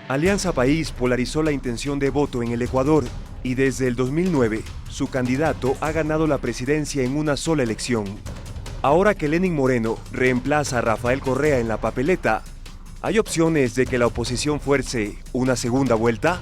Alianza País polarizó la intención de voto en el Ecuador y desde el 2009 su candidato ha ganado la presidencia en una sola elección. Ahora que Lenín Moreno reemplaza a Rafael Correa en la papeleta, ¿hay opciones de que la oposición fuerce una segunda vuelta?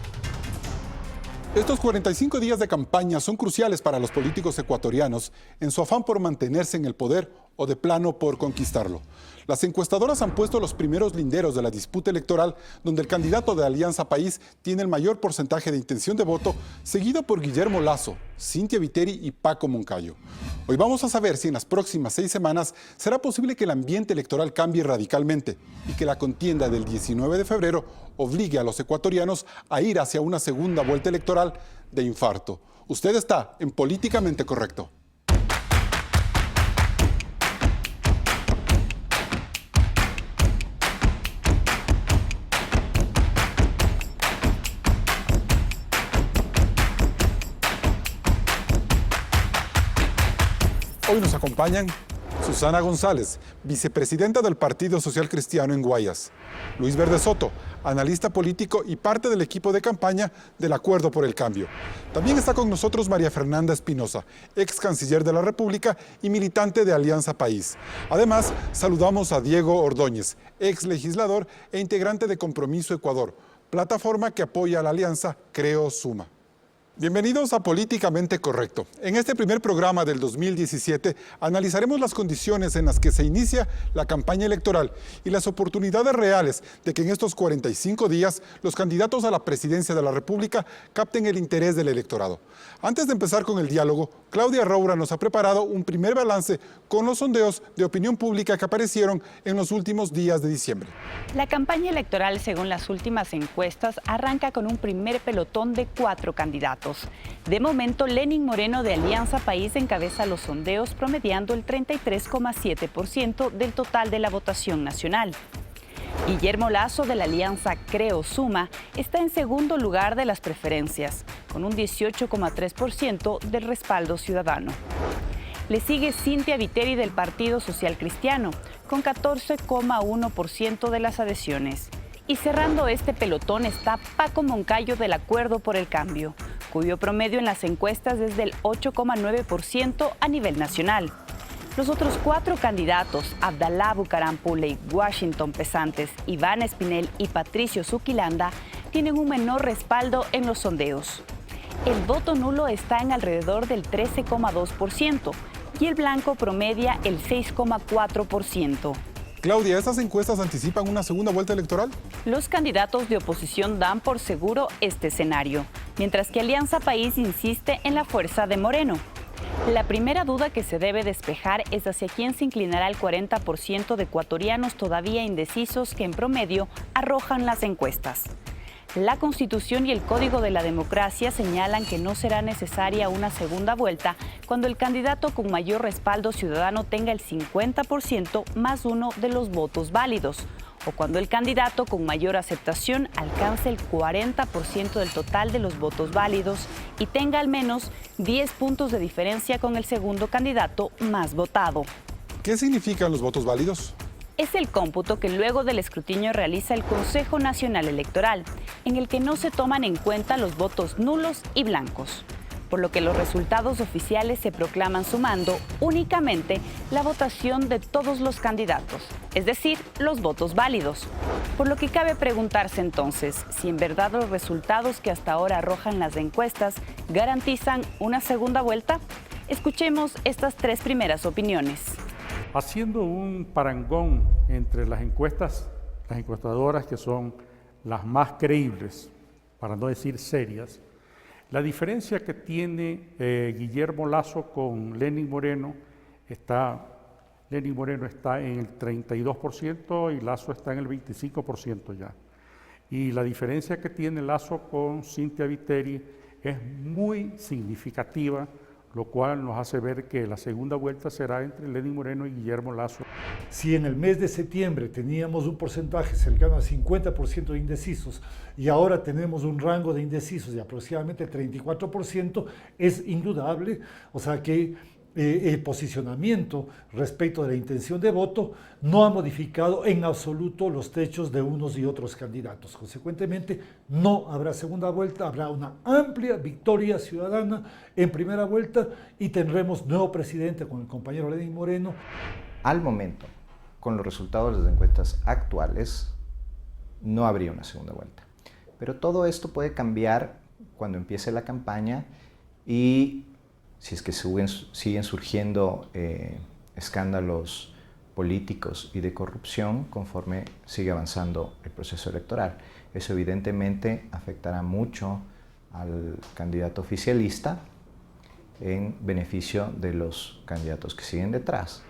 Estos 45 días de campaña son cruciales para los políticos ecuatorianos en su afán por mantenerse en el poder o de plano por conquistarlo. Las encuestadoras han puesto los primeros linderos de la disputa electoral, donde el candidato de Alianza País tiene el mayor porcentaje de intención de voto, seguido por Guillermo Lasso, Cynthia Viteri y Paco Moncayo. Hoy vamos a saber si en las próximas 6 semanas será posible que el ambiente electoral cambie radicalmente y que la contienda del 19 de febrero obligue a los ecuatorianos a ir hacia una segunda vuelta electoral de infarto. Usted está en Políticamente Correcto. Hoy nos acompañan Susana González, vicepresidenta del Partido Social Cristiano en Guayas; Luis Verde Soto, analista político y parte del equipo de campaña del Acuerdo por el Cambio. También está con nosotros María Fernanda Espinosa, ex canciller de la República y militante de Alianza País. Además, saludamos a Diego Ordóñez, ex legislador e integrante de Compromiso Ecuador, plataforma que apoya a la alianza Creo Suma. Bienvenidos a Políticamente Correcto. En este primer programa del 2017 analizaremos las condiciones en las que se inicia la campaña electoral y las oportunidades reales de que en estos 45 días los candidatos a la presidencia de la República capten el interés del electorado. Antes de empezar con el diálogo, Claudia Roura nos ha preparado un primer balance con los sondeos de opinión pública que aparecieron en los últimos días de diciembre. La campaña electoral, según las últimas encuestas, arranca con un primer pelotón de 4 candidatos. De momento, Lenín Moreno de Alianza País encabeza los sondeos promediando el 33,7% del total de la votación nacional. Guillermo Lasso de la alianza Creo Suma está en segundo lugar de las preferencias, con un 18,3% del respaldo ciudadano. Le sigue Cynthia Viteri del Partido Social Cristiano, con 14,1% de las adhesiones. Y cerrando este pelotón está Paco Moncayo del Acuerdo por el Cambio, cuyo promedio en las encuestas es del 8,9% a nivel nacional. Los otros 4 candidatos, Abdalá Bucaram Puley, Washington Pesantes, Iván Espinel y Patricio Zuquilanda, tienen un menor respaldo en los sondeos. El voto nulo está en alrededor del 13,2% y el blanco promedia el 6,4%. Claudia, ¿estas encuestas anticipan una segunda vuelta electoral? Los candidatos de oposición dan por seguro este escenario, mientras que Alianza País insiste en la fuerza de Moreno. La primera duda que se debe despejar es hacia quién se inclinará el 40% de ecuatorianos todavía indecisos que en promedio arrojan las encuestas. La Constitución y el Código de la Democracia señalan que no será necesaria una segunda vuelta cuando el candidato con mayor respaldo ciudadano tenga el 50% más uno de los votos válidos, o cuando el candidato con mayor aceptación alcance el 40% del total de los votos válidos y tenga al menos 10 puntos de diferencia con el segundo candidato más votado. ¿Qué significan los votos válidos? Es el cómputo que luego del escrutinio realiza el Consejo Nacional Electoral, en el que no se toman en cuenta los votos nulos y blancos, por lo que los resultados oficiales se proclaman sumando únicamente la votación de todos los candidatos, es decir, los votos válidos. Por lo que cabe preguntarse entonces si en verdad los resultados que hasta ahora arrojan las encuestas garantizan una segunda vuelta. Escuchemos estas 3 primeras opiniones. Haciendo un parangón entre las encuestadoras que son las más creíbles, para no decir serias, la diferencia que tiene Guillermo Lasso con Lenín Moreno está en el 32% y Lasso está en el 25% ya. Y la diferencia que tiene Lasso con Cynthia Viteri es muy significativa, lo cual nos hace ver que la segunda vuelta será entre Lenín Moreno y Guillermo Lasso. Si en el mes de septiembre teníamos un porcentaje cercano al 50% de indecisos y ahora tenemos un rango de indecisos de aproximadamente 34%, es indudable, o sea que el posicionamiento respecto de la intención de voto, no ha modificado en absoluto los techos de unos y otros candidatos. Consecuentemente, no habrá segunda vuelta, habrá una amplia victoria ciudadana en primera vuelta y tendremos nuevo presidente con el compañero Lenín Moreno. Al momento, con los resultados de las encuestas actuales, no habría una segunda vuelta. Pero todo esto puede cambiar cuando empiece la campaña y si es que siguen surgiendo escándalos políticos y de corrupción conforme sigue avanzando el proceso electoral. Eso evidentemente afectará mucho al candidato oficialista en beneficio de los candidatos que siguen detrás.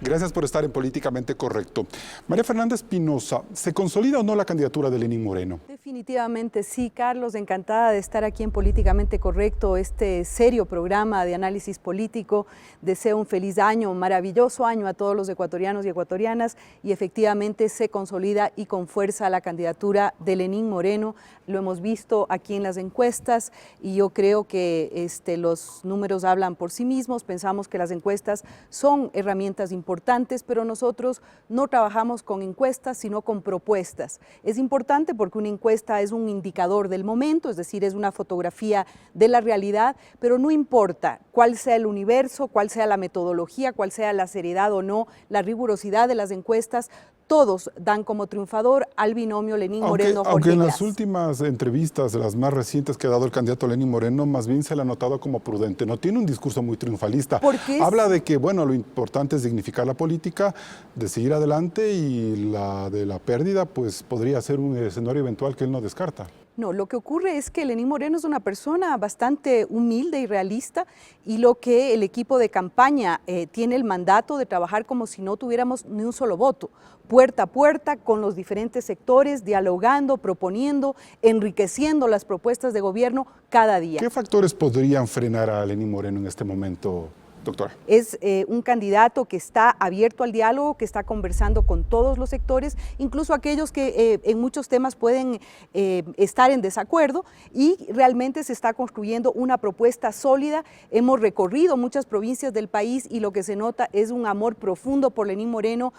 Gracias por estar en Políticamente Correcto. María Fernanda Espinosa, ¿se consolida o no la candidatura de Lenín Moreno? Definitivamente sí, Carlos, encantada de estar aquí en Políticamente Correcto, este serio programa de análisis político. Deseo un feliz año, un maravilloso año a todos los ecuatorianos y ecuatorianas y efectivamente se consolida y con fuerza la candidatura de Lenín Moreno. Lo hemos visto aquí en las encuestas y yo creo que los números hablan por sí mismos. Pensamos que las encuestas son herramientas importantes, pero nosotros no trabajamos con encuestas, sino con propuestas. Es importante porque una encuesta es un indicador del momento, es decir, es una fotografía de la realidad, pero no importa cuál sea el universo, cuál sea la metodología, cuál sea la seriedad o no, la rigurosidad de las encuestas, todos dan como triunfador al binomio Lenín Moreno-Jorge Aunque en Glass. las últimas entrevistas, las más recientes que ha dado el candidato Lenín Moreno, más bien se le ha notado como prudente. No tiene un discurso muy triunfalista. Habla de que, bueno, lo importante es dignificar la política, de seguir adelante y la de la pérdida, pues podría ser un escenario eventual que él no descarta. No, lo que ocurre es que Lenín Moreno es una persona bastante humilde y realista y lo que el equipo de campaña tiene el mandato de trabajar como si no tuviéramos ni un solo voto, puerta a puerta con los diferentes sectores, dialogando, proponiendo, enriqueciendo las propuestas de gobierno cada día. ¿Qué factores podrían frenar a Lenín Moreno en este momento, doctora? Es un candidato que está abierto al diálogo, que está conversando con todos los sectores, incluso aquellos que en muchos temas pueden estar en desacuerdo y realmente se está construyendo una propuesta sólida. Hemos recorrido muchas provincias del país y lo que se nota es un amor profundo por Lenín Moreno,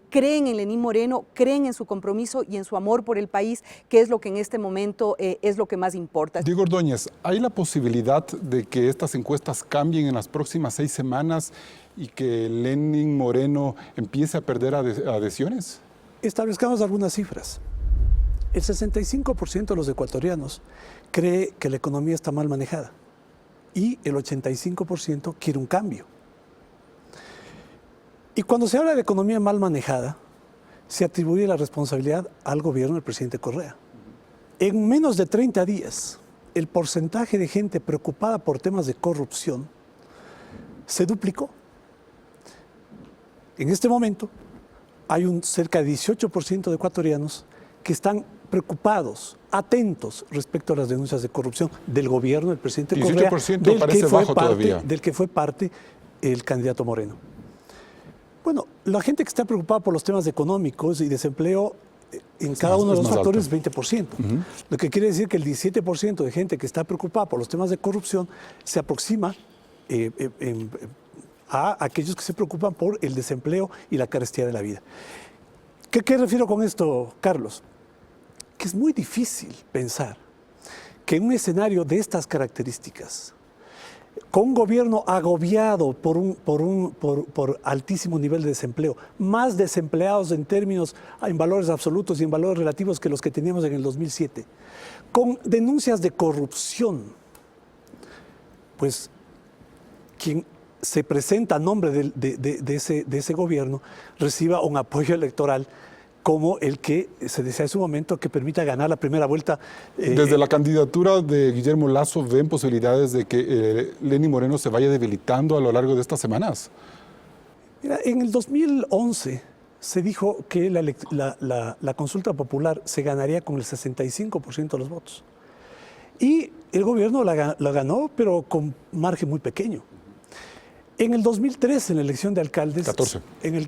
creen en Lenín Moreno, creen en su compromiso y en su amor por el país, que es lo que en este momento es lo que más importa. Diego Ordóñez, ¿hay la posibilidad de que estas encuestas cambien en las próximas 6 semanas y que Lenín Moreno empiece a perder adhesiones? Establezcamos algunas cifras. El 65% de los ecuatorianos cree que la economía está mal manejada y el 85% quiere un cambio. Y cuando se habla de economía mal manejada, se atribuye la responsabilidad al gobierno del presidente Correa. En menos de 30 días, el porcentaje de gente preocupada por temas de corrupción se duplicó. En este momento hay un cerca de 18% de ecuatorianos que están preocupados, atentos respecto a las denuncias de corrupción del gobierno del presidente 18% Correa, parece bajo todavía. del que fue parte el candidato Moreno. Bueno, la gente que está preocupada por los temas económicos y desempleo en cada uno de los factores es 20%. Lo que quiere decir que el 17% de gente que está preocupada por los temas de corrupción se aproxima a aquellos que se preocupan por el desempleo y la carestía de la vida. ¿Qué refiero con esto, Carlos? Que es muy difícil pensar que en un escenario de estas características, con un gobierno agobiado por altísimo nivel de desempleo, más desempleados en valores absolutos y en valores relativos que los que teníamos en el 2007, con denuncias de corrupción, pues quien se presenta a nombre de ese gobierno reciba un apoyo electoral como el que se decía en su momento, que permita ganar la primera vuelta. Desde la candidatura de Guillermo Lasso, ¿ven posibilidades de que Lenín Moreno se vaya debilitando a lo largo de estas semanas? Mira, en el 2011 se dijo que la consulta popular se ganaría con el 65% de los votos. Y el gobierno la ganó, pero con margen muy pequeño. En el 2003, en la elección de alcaldes, 14.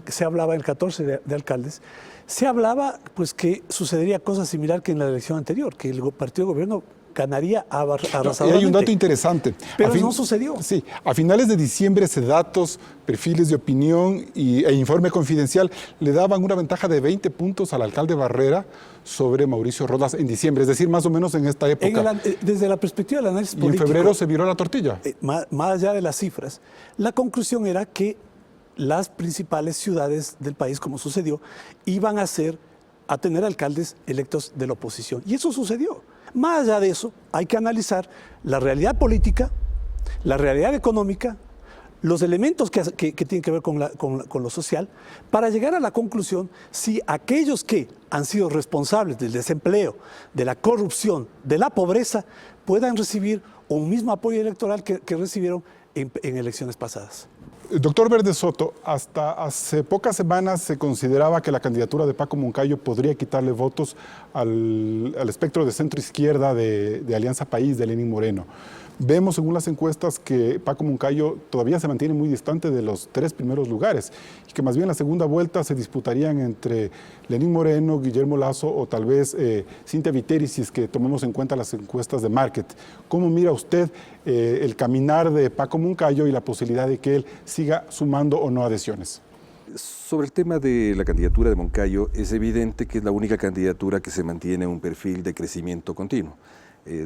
Se hablaba, en el 14 de alcaldes, se hablaba pues que sucedería cosa similar que en la elección anterior, que el partido de gobierno ganaría Y arrasadoramente. hay un dato interesante. Pero no sucedió. Sí, a finales de diciembre ese datos, perfiles de opinión e informe confidencial le daban una ventaja de 20 puntos al alcalde Barrera sobre Mauricio Rodas en diciembre, es decir, más o menos en esta época. Desde la perspectiva del análisis Y en político, febrero se viró la tortilla. más allá de las cifras, la conclusión era que las principales ciudades del país, como sucedió, iban a tener alcaldes electos de la oposición. Y eso sucedió. Más allá de eso, hay que analizar la realidad política, la realidad económica, los elementos que tienen que ver con lo social, para llegar a la conclusión si aquellos que han sido responsables del desempleo, de la corrupción, de la pobreza, puedan recibir un mismo apoyo electoral que recibieron en elecciones pasadas. Doctor Verde Soto, hasta hace pocas semanas se consideraba que la candidatura de Paco Moncayo podría quitarle votos al espectro de centro-izquierda de Alianza País, de Lenín Moreno. Vemos según las encuestas que Paco Moncayo todavía se mantiene muy distante de los 3 primeros lugares y que más bien la segunda vuelta se disputarían entre Lenín Moreno, Guillermo Lasso o tal vez Cynthia Viteri, si es que tomemos en cuenta las encuestas de Market. ¿Cómo mira usted el caminar de Paco Moncayo y la posibilidad de que él siga sumando o no adhesiones? Sobre el tema de la candidatura de Moncayo, es evidente que es la única candidatura que se mantiene un perfil de crecimiento continuo.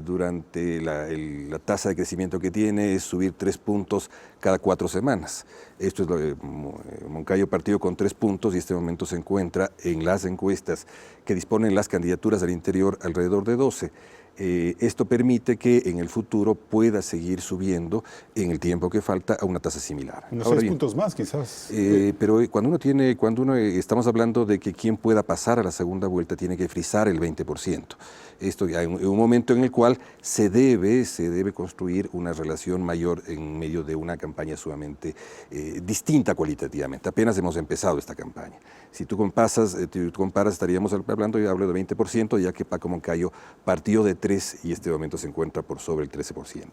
Durante la tasa de crecimiento que tiene es subir 3 puntos cada 4 semanas. Esto es lo que Moncayo partió con 3 puntos y en este momento se encuentra en las encuestas que disponen las candidaturas al interior alrededor de 12. Esto permite que en el futuro pueda seguir subiendo en el tiempo que falta a una tasa similar. Unos 6 puntos más quizás. Pero estamos hablando de que quien pueda pasar a la segunda vuelta tiene que frisar el 20%. Esto ya en un momento en el cual se debe construir una relación mayor en medio de una campaña sumamente distinta cualitativamente. Apenas hemos empezado esta campaña. Si tú comparas, estaríamos hablando, yo hablo de 20%, ya que Paco Moncayo partió de 3 y este momento se encuentra por sobre el 13%.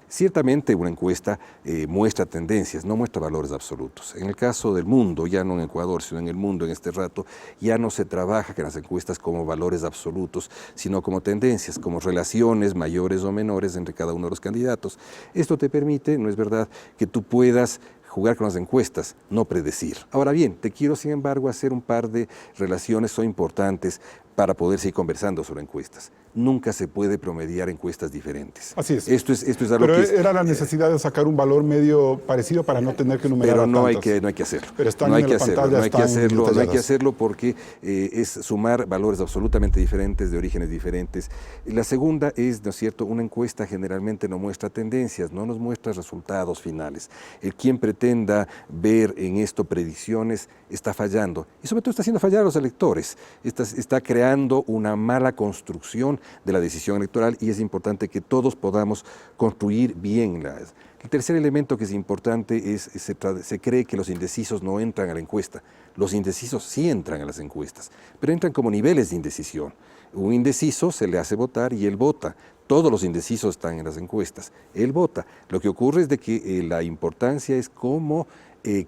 Ciertamente una encuesta muestra tendencias, no muestra valores absolutos. En el caso del mundo, ya no en Ecuador, sino en el mundo en este rato, ya no se trabaja en las encuestas como valores absolutos, sino como tendencias, como relaciones mayores o menores entre cada uno de los candidatos. Esto te permite, no es verdad, que tú puedas jugar con las encuestas, no predecir. Ahora bien, te quiero sin embargo hacer un par de relaciones son importantes para poder seguir conversando sobre encuestas. Nunca se puede promediar encuestas diferentes. Así es. Esto es algo pero que era la necesidad de sacar un valor medio parecido para no tener que numerar pero no tantas. hay que hacerlo. Pero están no hay en que la hacerlo, pantalla, no hay que están hacerlo, no hay que detalladas. hacerlo porque es sumar valores absolutamente diferentes, de orígenes diferentes. La segunda es, ¿no es cierto?, una encuesta generalmente no muestra tendencias, no nos muestra resultados finales. El quien pretenda ver en esto predicciones está fallando. Y sobre todo está haciendo fallar a los electores. Está creando una mala construcción de la decisión electoral y es importante que todos podamos construir bien las. El tercer elemento que es importante es se cree que los indecisos no entran a la encuesta. Los indecisos sí entran a las encuestas, pero entran como niveles de indecisión. Un indeciso se le hace votar y él vota. Todos los indecisos están en las encuestas. Él vota. Lo que ocurre es de que la importancia es cómo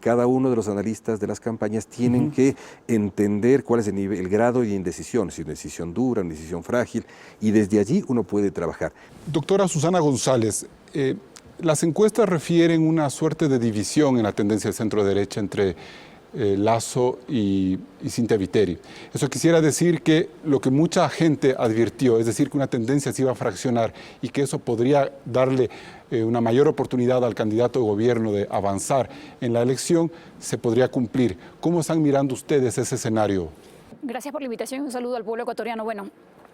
cada uno de los analistas de las campañas tienen que entender cuál es el grado de indecisión, si es una decisión dura, una decisión frágil, y desde allí uno puede trabajar. Doctora Susana González, las encuestas refieren una suerte de división en la tendencia de centro-derecha entre Lasso y Cynthia Viteri. Eso quisiera decir que lo que mucha gente advirtió, es decir, que una tendencia se iba a fraccionar y que eso podría darle una mayor oportunidad al candidato de gobierno de avanzar en la elección, se podría cumplir. ¿Cómo están mirando ustedes ese escenario? Gracias por la invitación y un saludo al pueblo ecuatoriano. Bueno,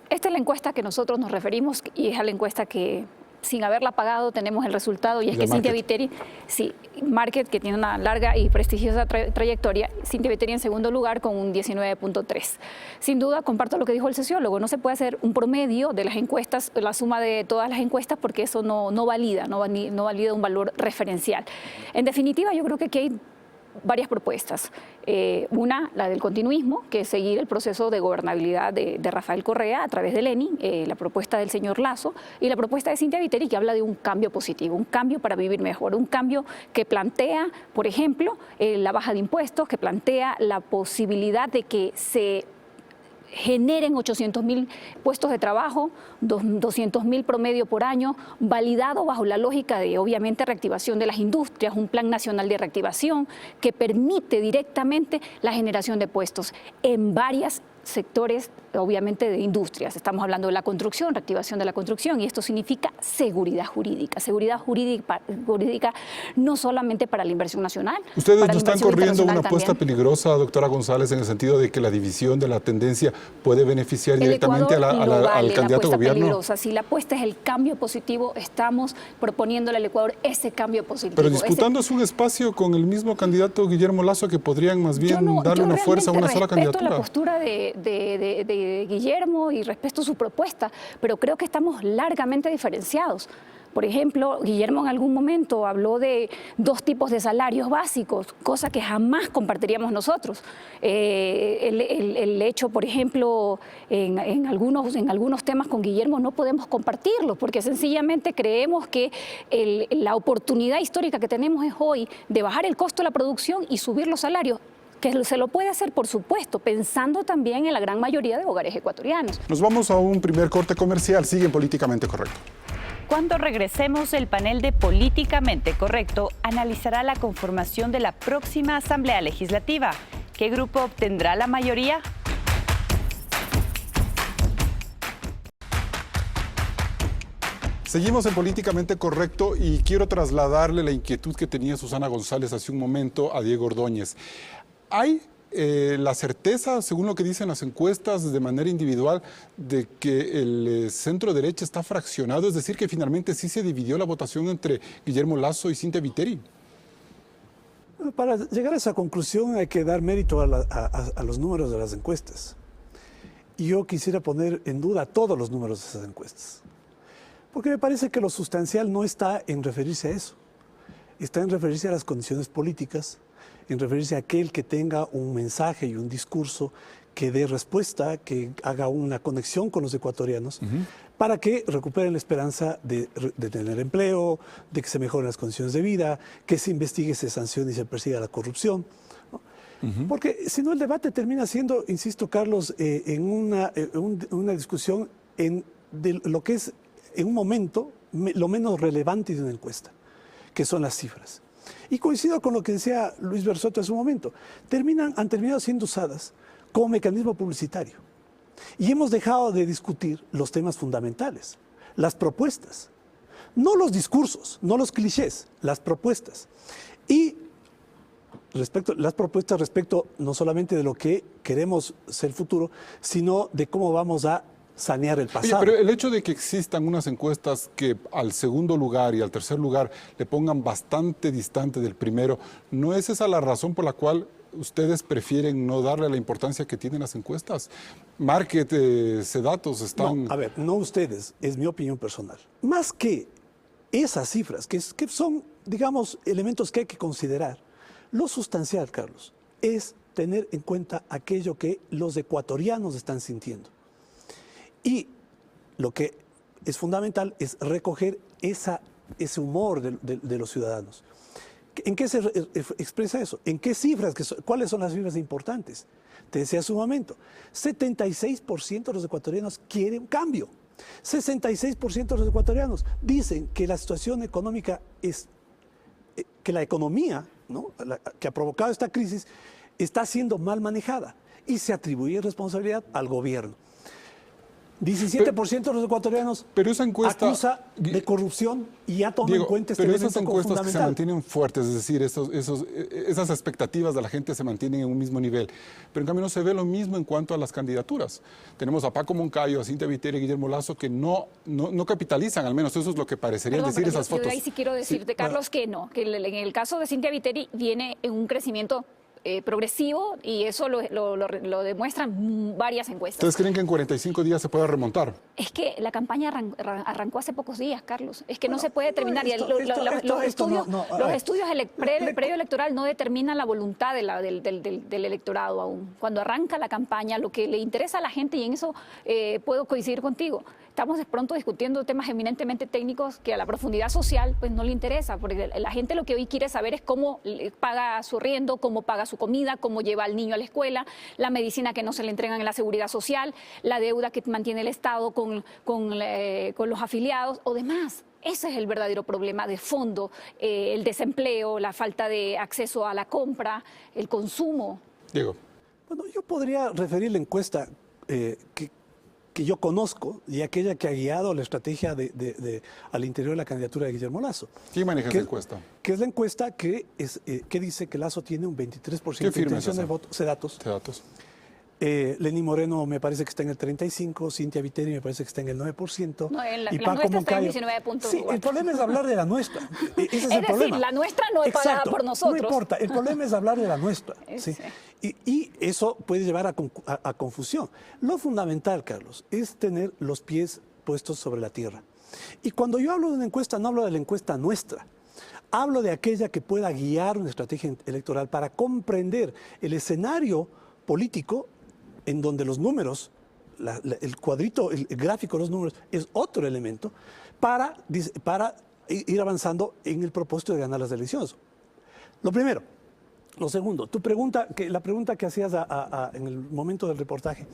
esta es la encuesta que nosotros nos referimos y es a la encuesta que, sin haberla pagado, tenemos el resultado y es que Cynthia Viteri, sí, Market, que tiene una larga y prestigiosa trayectoria, Cynthia Viteri en segundo lugar con un 19.3. Sin duda, comparto lo que dijo el sociólogo, no se puede hacer un promedio de las encuestas, la suma de todas las encuestas, porque eso no valida un valor referencial. En definitiva, yo creo que aquí hay varias propuestas. Una, la del continuismo, que es seguir el proceso de gobernabilidad de Rafael Correa a través de Lenin, la propuesta del señor Lasso y la propuesta de Cynthia Viteri, que habla de un cambio positivo, un cambio para vivir mejor, un cambio que plantea, por ejemplo, la baja de impuestos, que plantea la posibilidad de que se generen 800.000 puestos de trabajo, 200.000 promedio por año, validado bajo la lógica de, obviamente, reactivación de las industrias, un plan nacional de reactivación que permite directamente la generación de puestos en varios sectores, obviamente, de industrias. Estamos hablando de la construcción, reactivación de la construcción, y esto significa seguridad jurídica no solamente para la inversión nacional. Ustedes para no la están inversión corriendo una internacional apuesta también. peligrosa, doctora González, en el sentido de que la división de la tendencia puede beneficiar El directamente Ecuador al lo vale, candidato la a apuesta gobierno. peligrosa. Si la apuesta es el cambio positivo, estamos proponiéndole al Ecuador ese cambio positivo. Pero disputándose un espacio con el mismo candidato Guillermo Lasso, que podrían más bien darle una fuerza a una sola candidatura. Respeto la postura de Guillermo y respeto su propuesta, pero creo que estamos largamente diferenciados. Por ejemplo, Guillermo en algún momento habló de 2 tipos de salarios básicos, cosa que jamás compartiríamos nosotros. El hecho, por ejemplo, en algunos temas con Guillermo no podemos compartirlo, porque sencillamente creemos que la oportunidad histórica que tenemos es hoy de bajar el costo de la producción y subir los salarios, que se lo puede hacer, por supuesto, pensando también en la gran mayoría de hogares ecuatorianos. Nos vamos a un primer corte comercial. Siguen Políticamente Correcto. Cuando regresemos, el panel de Políticamente Correcto analizará la conformación de la próxima Asamblea Legislativa. ¿Qué grupo obtendrá la mayoría? Seguimos en Políticamente Correcto y quiero trasladarle la inquietud que tenía Susana González hace un momento a Diego Ordóñez. ¿Hay la certeza, según lo que dicen las encuestas de manera individual, de que el centro derecha está fraccionado? Es decir, que finalmente sí se dividió la votación entre Guillermo Lasso y Cynthia Viteri. Para llegar a esa conclusión hay que dar mérito a los números de las encuestas. Y yo quisiera poner en duda todos los números de esas encuestas. Porque me parece que lo sustancial no está en referirse a eso. Está en referirse a las condiciones políticas, en referirse a aquel que tenga un mensaje y un discurso que dé respuesta, que haga una conexión con los ecuatorianos, para que recuperen la esperanza de tener empleo, de que se mejoren las condiciones de vida, que se investigue, se sancione y se persiga la corrupción, ¿no? Porque si no, el debate termina siendo, insisto, Carlos, en una discusión de lo que es en un momento lo menos relevante de una encuesta, que son las cifras. Y coincido con lo que decía Luis Berzoto hace un momento, han terminado siendo usadas como mecanismo publicitario. Y hemos dejado de discutir los temas fundamentales, las propuestas, no los discursos, no los clichés, las propuestas. Y las propuestas respecto no solamente de lo que queremos ser futuro, sino de cómo vamos a sanear el pasado. Oye, pero el hecho de que existan unas encuestas que al segundo lugar y al tercer lugar le pongan bastante distante del primero, ¿no es esa la razón por la cual ustedes prefieren no darle la importancia que tienen las encuestas? Market, Cedatos están... No, a ver, no ustedes, es mi opinión personal. Más que esas cifras, que son, digamos, elementos que hay que considerar, lo sustancial, Carlos, es tener en cuenta aquello que los ecuatorianos están sintiendo. Y lo que es fundamental es recoger ese humor de los ciudadanos. ¿En qué se expresa eso? ¿En qué cifras? ¿Cuáles son las cifras importantes? Te decía hace un momento, 76% de los ecuatorianos quieren cambio. 66% de los ecuatorianos dicen que la situación económica que la economía, ¿no?, que ha provocado esta crisis está siendo mal manejada y se atribuye responsabilidad al gobierno. 17% de los ecuatorianos acusa de corrupción y ya toma en cuenta este elemento como fundamental. Pero esas encuestas que se mantienen fuertes, es decir, esas expectativas de la gente se mantienen en un mismo nivel. Pero en cambio no se ve lo mismo en cuanto a las candidaturas. Tenemos a Paco Moncayo, a Cynthia Viteri y Guillermo Lasso que no capitalizan, al menos eso es lo que parecerían decir esas fotos. Yo ahí sí quiero decirte, Carlos, que no, que en el caso de Cynthia Viteri viene en un crecimiento progresivo y eso lo demuestran varias encuestas. ¿Ustedes creen que en 45 días se puede remontar? Es que la campaña arrancó hace pocos días, Carlos. Es que no se puede terminar. Los estudios previo electoral no determinan la voluntad del electorado aún. Cuando arranca la campaña, lo que le interesa a la gente, y en eso puedo coincidir contigo, estamos de pronto discutiendo temas eminentemente técnicos que a la profundidad social pues no le interesa, porque la gente lo que hoy quiere saber es cómo paga su arriendo, cómo paga su su comida, cómo lleva al niño a la escuela, la medicina que no se le entregan en la seguridad social, la deuda que mantiene el Estado con los afiliados o demás. Ese es el verdadero problema de fondo, el desempleo, la falta de acceso a la compra, el consumo. Diego. Bueno, yo podría referir la encuesta que yo conozco y aquella que ha guiado la estrategia al interior de la candidatura de Guillermo Lasso. ¿Quién maneja esa encuesta? Que es la encuesta que dice que Lasso tiene un 23% de intención de voto. Cedatos. Lenín Moreno me parece que está en el 35%, Cintia Viteri me parece que está en el 9%. No, y la nuestra está en 19.4%. Sí, el problema es hablar de la nuestra. Ese es el decir, problema. la nuestra no es pagada por nosotros. No importa, el problema es hablar de la nuestra. ¿sí? Y eso puede llevar a confusión. Lo fundamental, Carlos, es tener los pies puestos sobre la tierra. Y cuando yo hablo de una encuesta, no hablo de la encuesta nuestra. Hablo de aquella que pueda guiar una estrategia electoral para comprender el escenario político en donde los números, el cuadrito, el gráfico de los números es otro elemento para ir avanzando en el propósito de ganar las elecciones. Lo primero. Lo segundo, la pregunta que hacías en el momento del reportaje,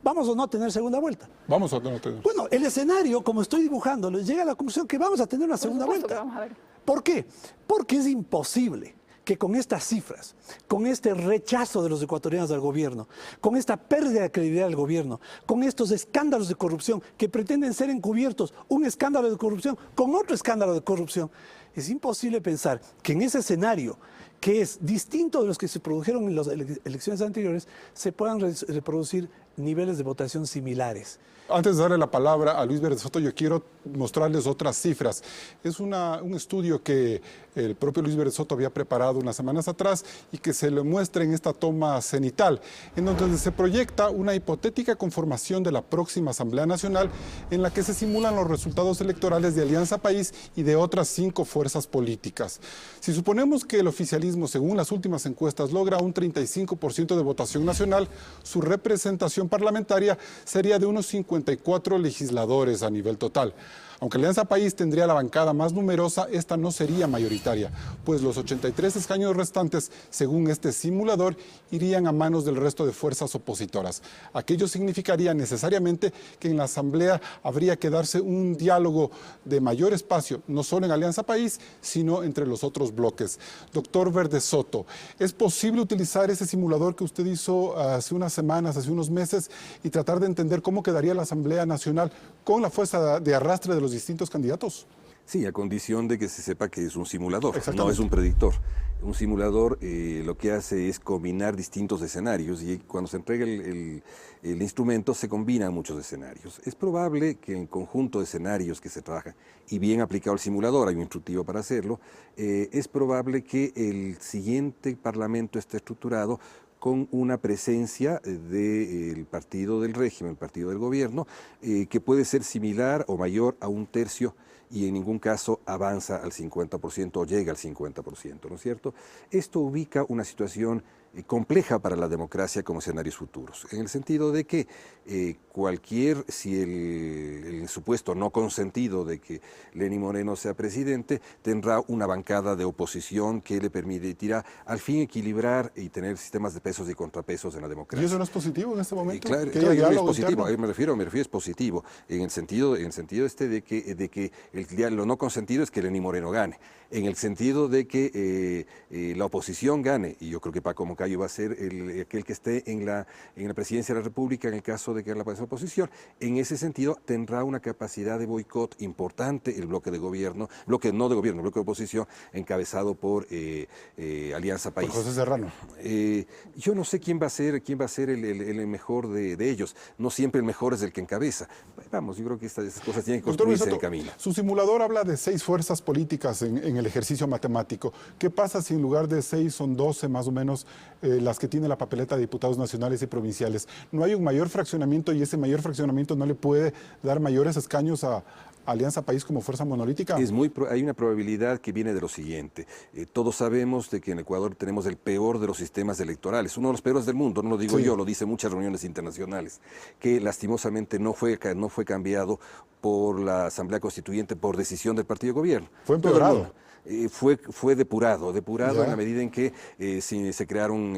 ¿vamos o no a tener segunda vuelta? Vamos a no tener. Bueno, el escenario, como estoy dibujándolo, llega a la conclusión que vamos a tener una segunda vuelta. Vamos a ver. ¿Por qué? Porque es imposible que con estas cifras, con este rechazo de los ecuatorianos al gobierno, con esta pérdida de credibilidad del gobierno, con estos escándalos de corrupción que pretenden ser encubiertos, un escándalo de corrupción con otro escándalo de corrupción, es imposible pensar que en ese escenario, que es distinto de los que se produjeron en las elecciones anteriores, se puedan reproducir niveles de votación similares. Antes de darle la palabra a Luis Verde Soto, yo quiero mostrarles otras cifras. Es un estudio que el propio Luis Verde Soto había preparado unas semanas atrás y que se le muestra en esta toma cenital, en donde se proyecta una hipotética conformación de la próxima Asamblea Nacional en la que se simulan los resultados electorales de Alianza País y de otras 5 fuerzas políticas. Si suponemos que el oficialismo, según las últimas encuestas, logra un 35% de votación nacional, su representación parlamentaria sería de unos 54 legisladores a nivel total. Aunque Alianza País tendría la bancada más numerosa, esta no sería mayoritaria, pues los 83 escaños restantes, según este simulador, irían a manos del resto de fuerzas opositoras. Aquello significaría necesariamente que en la Asamblea habría que darse un diálogo de mayor espacio, no solo en Alianza País, sino entre los otros bloques. Doctor Verde Soto, ¿es posible utilizar ese simulador que usted hizo hace unas semanas, hace unos meses, y tratar de entender cómo quedaría la Asamblea Nacional con la fuerza de arrastre de los distintos candidatos? Sí, a condición de que se sepa que es un simulador, no es un predictor. Un simulador lo que hace es combinar distintos escenarios y cuando se entrega el instrumento se combinan muchos escenarios. Es probable que en conjunto de escenarios que se trabajan y bien aplicado el simulador, hay un instructivo para hacerlo, es probable que el siguiente parlamento esté estructurado con una presencia del partido del régimen, el partido del gobierno, que puede ser similar o mayor a 1/3 y en ningún caso avanza al 50% o llega al 50%, ¿no es cierto? Esto ubica una situación compleja para la democracia como escenarios futuros, en el sentido de que si el supuesto no consentido de que Lenín Moreno sea presidente, tendrá una bancada de oposición que le permitirá al fin equilibrar y tener sistemas de pesos y contrapesos en la democracia. ¿Y eso no es positivo en este momento? Claro, es positivo, me refiero es positivo, en el sentido de que lo no consentido es que Lenín Moreno gane, en el sentido de que la oposición gane, y yo creo que Paco Moncayo va a ser aquel que esté en la presidencia de la República en el caso de que la oposición. En ese sentido tendrá una capacidad de boicot importante el bloque de gobierno, bloque de oposición, encabezado por Alianza País. Por José Serrano. Yo no sé quién va a ser el mejor de ellos. No siempre el mejor es el que encabeza. Vamos, yo creo que estas cosas tienen que construirse en el camino. Su simulador habla de 6 fuerzas políticas en el ejercicio matemático. ¿Qué pasa si en lugar de 6 son 12 más o menos las que tiene la papeleta de diputados nacionales y provinciales? ¿No hay un mayor fraccionamiento y ese mayor fraccionamiento no le puede dar mayores escaños a Alianza País como fuerza monolítica? Hay una probabilidad que viene de lo siguiente. Todos sabemos de que en Ecuador tenemos el peor de los sistemas electorales, uno de los peores del mundo, no lo digo yo, lo dicen muchas reuniones internacionales, que lastimosamente no fue cambiado por la Asamblea Constituyente por decisión del partido de gobierno. Fue empeorado. Fue depurado Ya. en la medida en que se crearon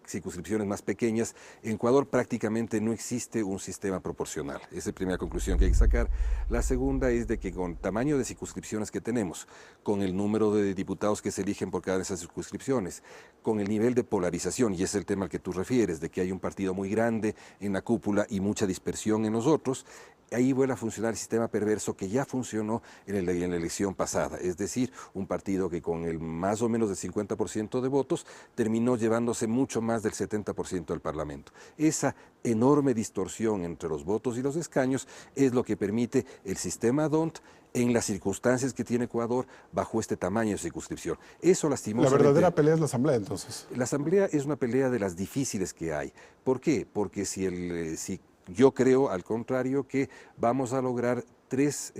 circunscripciones más pequeñas. En Ecuador prácticamente no existe un sistema proporcional. Esa es la primera conclusión que hay que sacar. La segunda es de que con el tamaño de circunscripciones que tenemos, con el número de diputados que se eligen por cada una de esas circunscripciones, con el nivel de polarización, y ese es el tema al que tú refieres, de que hay un partido muy grande en la cúpula y mucha dispersión en los otros, ahí vuelve a funcionar el sistema perverso que ya funcionó en la elección pasada, es decir, un partido que con el más o menos del 50% de votos terminó llevándose mucho más del 70% del Parlamento. Esa enorme distorsión entre los votos y los escaños es lo que permite el sistema DONT en las circunstancias que tiene Ecuador bajo este tamaño de circunscripción. Eso lastimosamente... La verdadera pelea es la Asamblea, entonces. La Asamblea es una pelea de las difíciles que hay. ¿Por qué? Porque si yo creo, al contrario, que vamos a lograr 3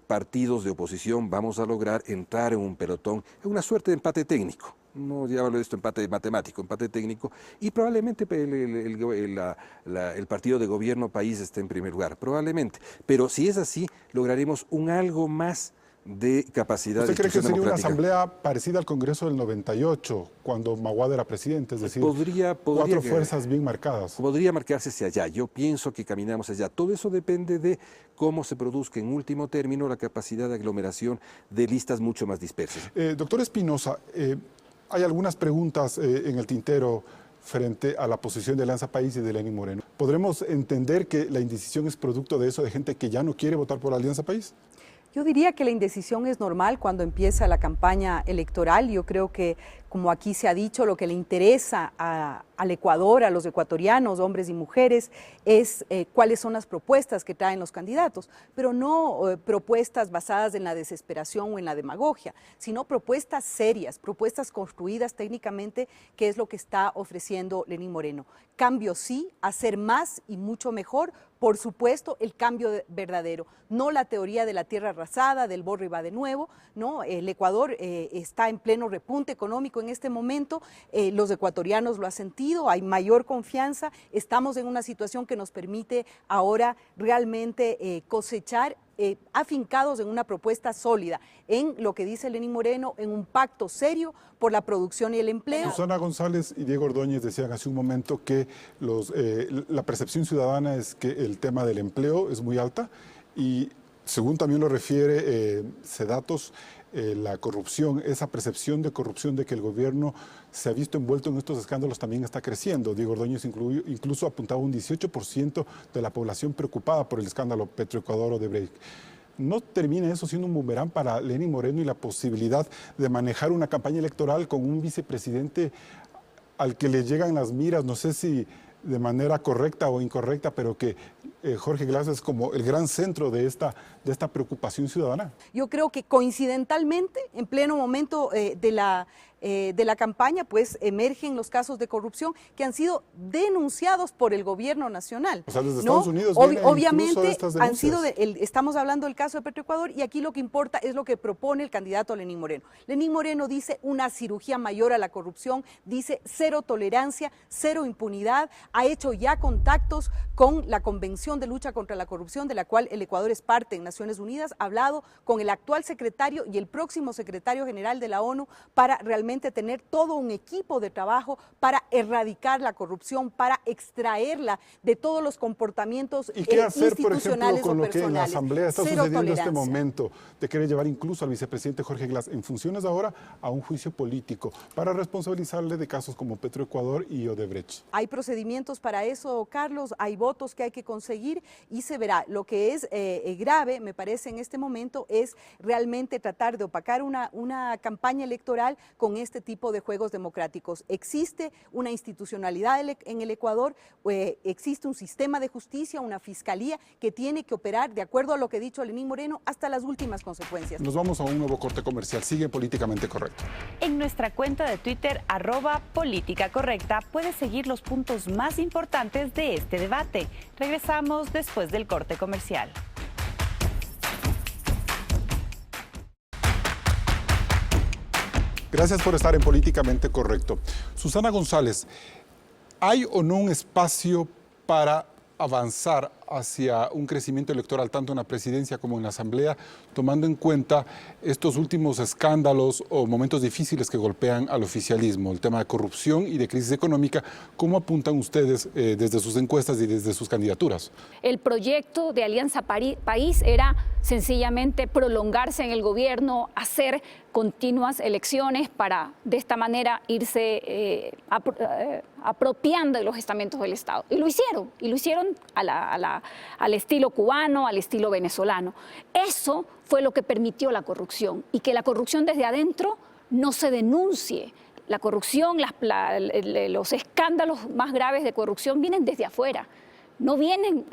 partidos de oposición, vamos a lograr entrar en un pelotón, en una suerte de empate técnico. No ya hablo de esto empate matemático, empate técnico, y probablemente el partido de gobierno país esté en primer lugar, probablemente. Pero si es así, lograremos un algo más de capacidad de ¿Usted cree que sería una democrática. asamblea parecida al Congreso del 98, cuando Maguad era presidente? Es decir, Podría 4 fuerzas bien marcadas. Podría marcarse hacia allá. Yo pienso que caminamos allá. Todo eso depende de cómo se produzca en último término la capacidad de aglomeración de listas mucho más dispersas. Doctor Espinosa, hay algunas preguntas en el tintero frente a la posición de Alianza País y de Lenín Moreno. ¿Podremos entender que la indecisión es producto de eso, de gente que ya no quiere votar por Alianza País? Yo diría que la indecisión es normal cuando empieza la campaña electoral. Yo creo que, como aquí se ha dicho, lo que le interesa al Ecuador, a los ecuatorianos, hombres y mujeres, es cuáles son las propuestas que traen los candidatos, pero no propuestas basadas en la desesperación o en la demagogia, sino propuestas serias, propuestas construidas técnicamente, que es lo que está ofreciendo Lenín Moreno. Cambio sí, hacer más y mucho mejor, por supuesto, el cambio verdadero, no la teoría de la tierra arrasada, del borro y va de nuevo, ¿no? El Ecuador está en pleno repunte económico en este momento, los ecuatorianos lo han sentido, hay mayor confianza, estamos en una situación que nos permite ahora realmente cosechar afincados en una propuesta sólida, en lo que dice Lenín Moreno, en un pacto serio por la producción y el empleo. Susana González y Diego Ordóñez decían hace un momento que la percepción ciudadana es que el tema del empleo es muy alta y, según también lo refiere Sedatos, la corrupción, esa percepción de corrupción de que el gobierno se ha visto envuelto en estos escándalos también está creciendo. Diego Ordóñez incluso apuntaba un 18% de la población preocupada por el escándalo Petroecuador-Odebrecht. ¿No termina eso siendo un boomerang para Lenín Moreno y la posibilidad de manejar una campaña electoral con un vicepresidente al que le llegan las miras, no sé si de manera correcta o incorrecta, pero que Jorge Glass es como el gran centro de esta preocupación ciudadana? Yo creo que coincidentalmente, en pleno momento de la campaña, pues emergen los casos de corrupción que han sido denunciados por el gobierno nacional. O sea, desde ¿no? Estados Unidos vienen obviamente incluso estas han sido denuncias. estamos hablando del caso de Petroecuador y aquí lo que importa es lo que propone el candidato Lenín Moreno. Lenín Moreno dice una cirugía mayor a la corrupción, dice cero tolerancia, cero impunidad, ha hecho ya contactos con la Convención de Lucha contra la Corrupción, de la cual el Ecuador es parte en Naciones Unidas, ha hablado con el actual secretario y el próximo secretario general de la ONU para realmente tener todo un equipo de trabajo para erradicar la corrupción, para extraerla de todos los comportamientos ¿Y qué hacer, por ejemplo, institucionales con o lo que en la personales? Asamblea está Cero sucediendo en este tolerancia. momento, de querer llevar incluso al vicepresidente Jorge Glass en funciones ahora a un juicio político para responsabilizarle de casos como Petroecuador y Odebrecht? Hay procedimientos para eso, Carlos, hay votos que hay que conseguir y se verá. Lo que es grave, me parece, en este momento es realmente tratar de opacar una campaña electoral con este tipo de juegos democráticos. Existe una institucionalidad en el Ecuador, existe un sistema de justicia, una fiscalía que tiene que operar de acuerdo a lo que ha dicho Lenín Moreno hasta las últimas consecuencias. Nos vamos a un nuevo corte comercial. Sigue Políticamente Correcto. En nuestra cuenta de Twitter, @políticacorrecta, puedes seguir los puntos más importantes de este debate. Regresamos después del corte comercial. Gracias por estar en Políticamente Correcto. Susana González, ¿hay o no un espacio para avanzar hacia un crecimiento electoral tanto en la presidencia como en la asamblea, tomando en cuenta estos últimos escándalos o momentos difíciles que golpean al oficialismo, el tema de corrupción y de crisis económica? ¿Cómo apuntan ustedes desde sus encuestas y desde sus candidaturas? El proyecto de Alianza País era sencillamente prolongarse en el gobierno, hacer continuas elecciones para de esta manera irse apropiando de los estamentos del Estado. Y lo hicieron al estilo cubano, al estilo venezolano. Eso fue lo que permitió la corrupción, y que la corrupción desde adentro no se denuncie. La corrupción, los escándalos más graves de corrupción vienen desde afuera. No vienen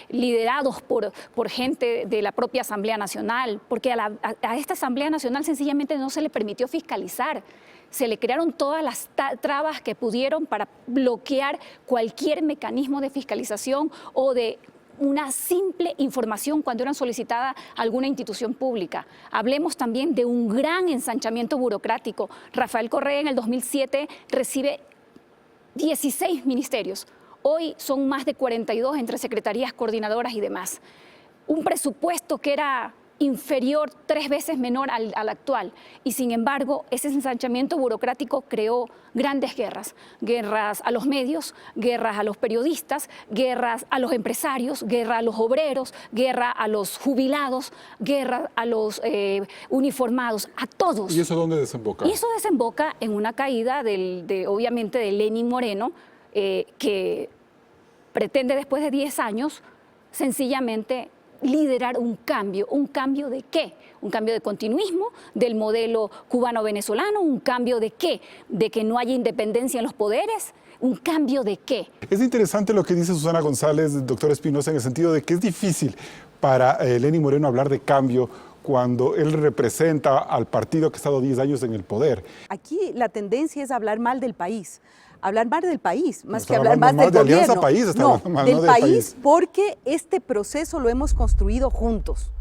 liderados por gente de la propia Asamblea Nacional, porque a esta Asamblea Nacional sencillamente no se le permitió fiscalizar. Se le crearon todas las trabas que pudieron para bloquear cualquier mecanismo de fiscalización o de una simple información cuando era solicitada alguna institución pública. Hablemos también de un gran ensanchamiento burocrático. Rafael Correa en el 2007 recibe 16 ministerios. Hoy son más de 42 entre secretarías, coordinadoras y demás. Un presupuesto que era inferior, 3 veces menor al actual. Y sin embargo, ese ensanchamiento burocrático creó grandes guerras. Guerras a los medios, guerras a los periodistas, guerras a los empresarios, guerra a los obreros, guerra a los jubilados, guerra a los uniformados, a todos. ¿Y eso dónde desemboca? Y eso desemboca en una caída, obviamente, de Lenín Moreno, que pretende después de 10 años sencillamente liderar un cambio ¿de qué? Un cambio de continuismo del modelo cubano-venezolano, un cambio ¿de qué? De que no haya independencia en los poderes, un cambio ¿de qué? Es interesante lo que dice Susana González, doctor Espinosa, en el sentido de que es difícil para Lenín Moreno hablar de cambio cuando él representa al partido que ha estado 10 años en el poder. Aquí la tendencia es hablar mal del país. Hablar mal del país, más No, que hablar mal del de gobierno. Alianza País, No, mal, del no país, porque este proceso lo hemos construido juntos.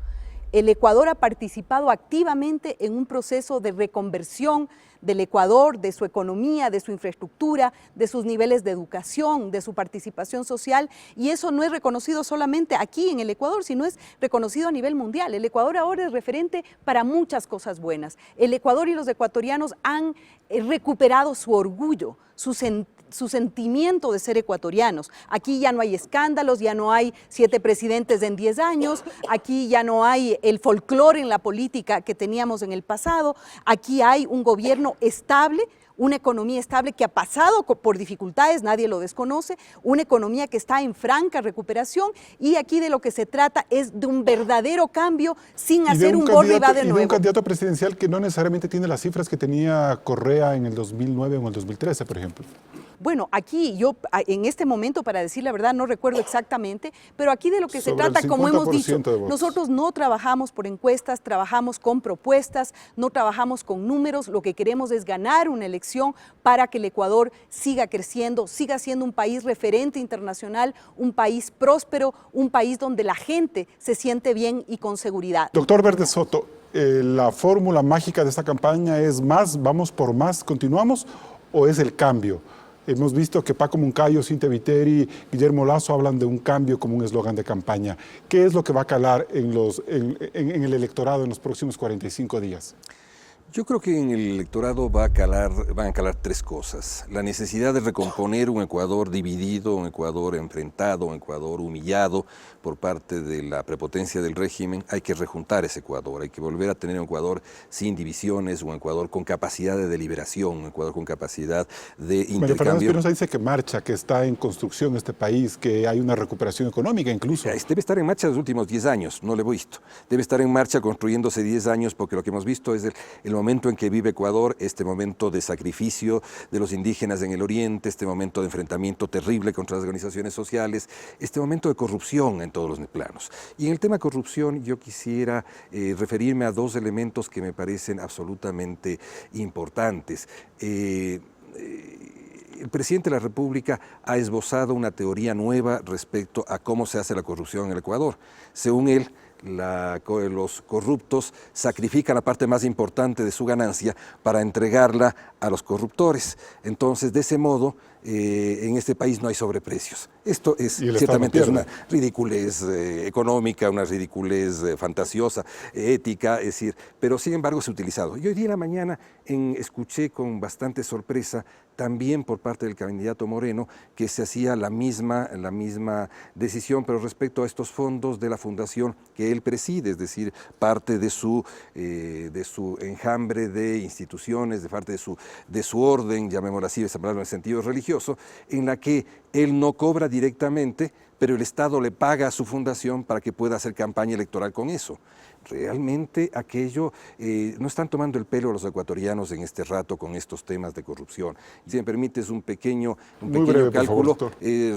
El Ecuador ha participado activamente en un proceso de reconversión del Ecuador, de su economía, de su infraestructura, de sus niveles de educación, de su participación social, y eso no es reconocido solamente aquí en el Ecuador, sino es reconocido a nivel mundial. El Ecuador ahora es referente para muchas cosas buenas. El Ecuador y los ecuatorianos han recuperado su orgullo, su sentimiento de ser ecuatorianos. Aquí ya no hay escándalos, ya no hay 7 presidentes en 10 años, aquí ya no hay el folclore en la política que teníamos en el pasado, aquí hay un gobierno estable, una economía estable que ha pasado por dificultades, nadie lo desconoce, una economía que está en franca recuperación, y aquí de lo que se trata es de un verdadero cambio sin hacer un borra y va de nuevo. Y de un candidato presidencial que no necesariamente tiene las cifras que tenía Correa en el 2009 o en el 2013, por ejemplo. Bueno, aquí yo en este momento, para decir la verdad, no recuerdo exactamente, pero aquí de lo que se trata, como hemos dicho, nosotros no trabajamos por encuestas, trabajamos con propuestas, no trabajamos con números, lo que queremos es ganar una elección para que el Ecuador siga creciendo, siga siendo un país referente internacional, un país próspero, un país donde la gente se siente bien y con seguridad. Doctor Verde Soto, ¿la fórmula mágica de esta campaña es más, vamos por más, continuamos, o es el cambio? Hemos visto que Paco Moncayo, Cintia Viteri, Guillermo Lasso hablan de un cambio como un eslogan de campaña. ¿Qué es lo que va a calar en el electorado en los próximos 45 días? Yo creo que en el electorado van a calar 3 cosas. La necesidad de recomponer un Ecuador dividido, un Ecuador enfrentado, un Ecuador humillado por parte de la prepotencia del régimen. Hay que rejuntar ese Ecuador, hay que volver a tener un Ecuador sin divisiones, un Ecuador con capacidad de deliberación, un Ecuador con capacidad de intercambio. Fernando Espinosa dice que marcha, que está en construcción este país, que hay una recuperación económica incluso. Debe estar en marcha los últimos 10 años, no lo he visto. Debe estar en marcha construyéndose 10 años, porque lo que hemos visto es el momento en que vive Ecuador, este momento de sacrificio de los indígenas en el oriente, este momento de enfrentamiento terrible contra las organizaciones sociales, este momento de corrupción en todos los planos. Y en el tema corrupción yo quisiera referirme a 2 elementos que me parecen absolutamente importantes. El presidente de la República ha esbozado una teoría nueva respecto a cómo se hace la corrupción en el Ecuador. Según él, los corruptos sacrifican la parte más importante de su ganancia para entregarla a los corruptores. Entonces, de ese modo, en este país no hay sobreprecios. Esto es ciertamente es una ridiculez económica, una ridiculez fantasiosa, ética, es decir, pero sin embargo se ha utilizado. Y hoy día en la mañana escuché con bastante sorpresa también por parte del candidato Moreno que se hacía la misma decisión, pero respecto a estos fondos de la fundación que él preside, es decir, parte de su enjambre de instituciones, de parte de su orden, llamémoslo así, esa palabra en el sentido religioso, en la que él no cobra directamente, pero el Estado le paga a su fundación para que pueda hacer campaña electoral con eso. Realmente aquello, no están tomando el pelo a los ecuatorianos en este rato con estos temas de corrupción. Si me permites un pequeño cálculo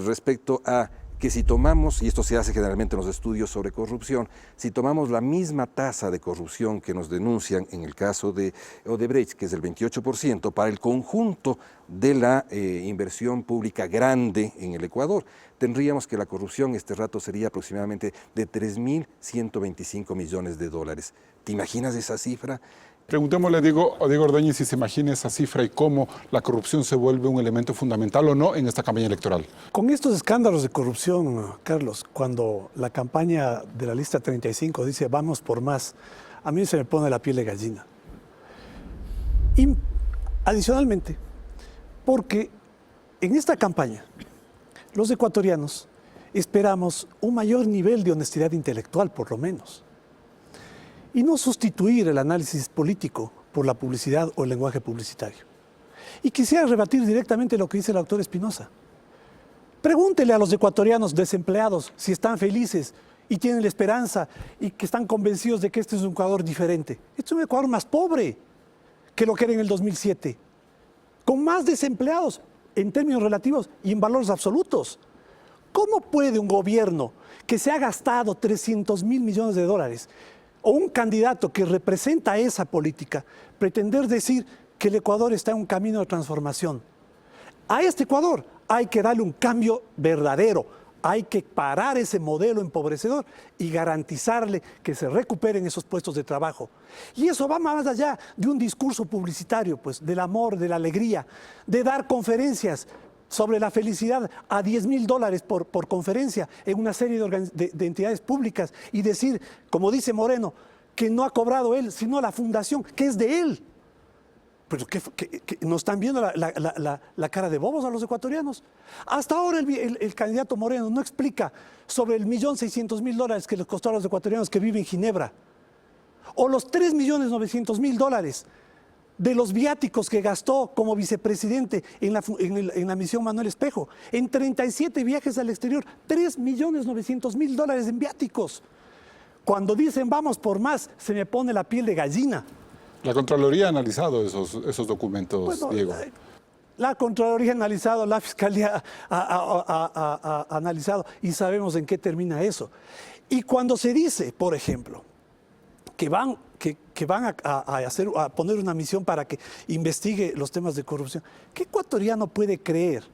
respecto a que si tomamos, y esto se hace generalmente en los estudios sobre corrupción, si tomamos la misma tasa de corrupción que nos denuncian en el caso de Odebrecht, que es del 28%, para el conjunto de la inversión pública grande en el Ecuador, tendríamos que la corrupción este rato sería aproximadamente de 3.125 millones de dólares. ¿Te imaginas esa cifra? Preguntémosle a Diego Ordóñez si se imagina esa cifra y cómo la corrupción se vuelve un elemento fundamental o no en esta campaña electoral. Con estos escándalos de corrupción, Carlos, cuando la campaña de la lista 35 dice vamos por más, a mí se me pone la piel de gallina. Y adicionalmente, porque en esta campaña los ecuatorianos esperamos un mayor nivel de honestidad intelectual, por lo menos. Y no sustituir el análisis político por la publicidad o el lenguaje publicitario. Y quisiera rebatir directamente lo que dice el doctor Espinosa. Pregúntele a los ecuatorianos desempleados si están felices y tienen la esperanza y que están convencidos de que este es un Ecuador diferente. Este es un Ecuador más pobre que lo que era en el 2007, con más desempleados en términos relativos y en valores absolutos. ¿Cómo puede un gobierno que se ha gastado 300.000 millones de dólares o un candidato que representa esa política pretender decir que el Ecuador está en un camino de transformación? A este Ecuador hay que darle un cambio verdadero, hay que parar ese modelo empobrecedor y garantizarle que se recuperen esos puestos de trabajo. Y eso va más allá de un discurso publicitario, pues, del amor, de la alegría, de dar conferencias sobre la felicidad a $10.000 por conferencia en una serie de entidades públicas y decir, como dice Moreno, que no ha cobrado él, sino la fundación, que es de él. Pero que nos están viendo la cara de bobos a los ecuatorianos. Hasta ahora el candidato Moreno no explica sobre el $1.600.000 que les costó a los ecuatorianos que viven en Ginebra, o los $3.900.000 de los viáticos que gastó como vicepresidente en la misión Manuel Espejo, en 37 viajes al exterior, $3.900.000 en viáticos. Cuando dicen vamos por más, se me pone la piel de gallina. La Contraloría ha analizado esos documentos, bueno, Diego. La Contraloría ha analizado, la Fiscalía ha analizado y sabemos en qué termina eso. Y cuando se dice, por ejemplo, que van a poner una misión para que investigue los temas de corrupción, ¿qué ecuatoriano puede creer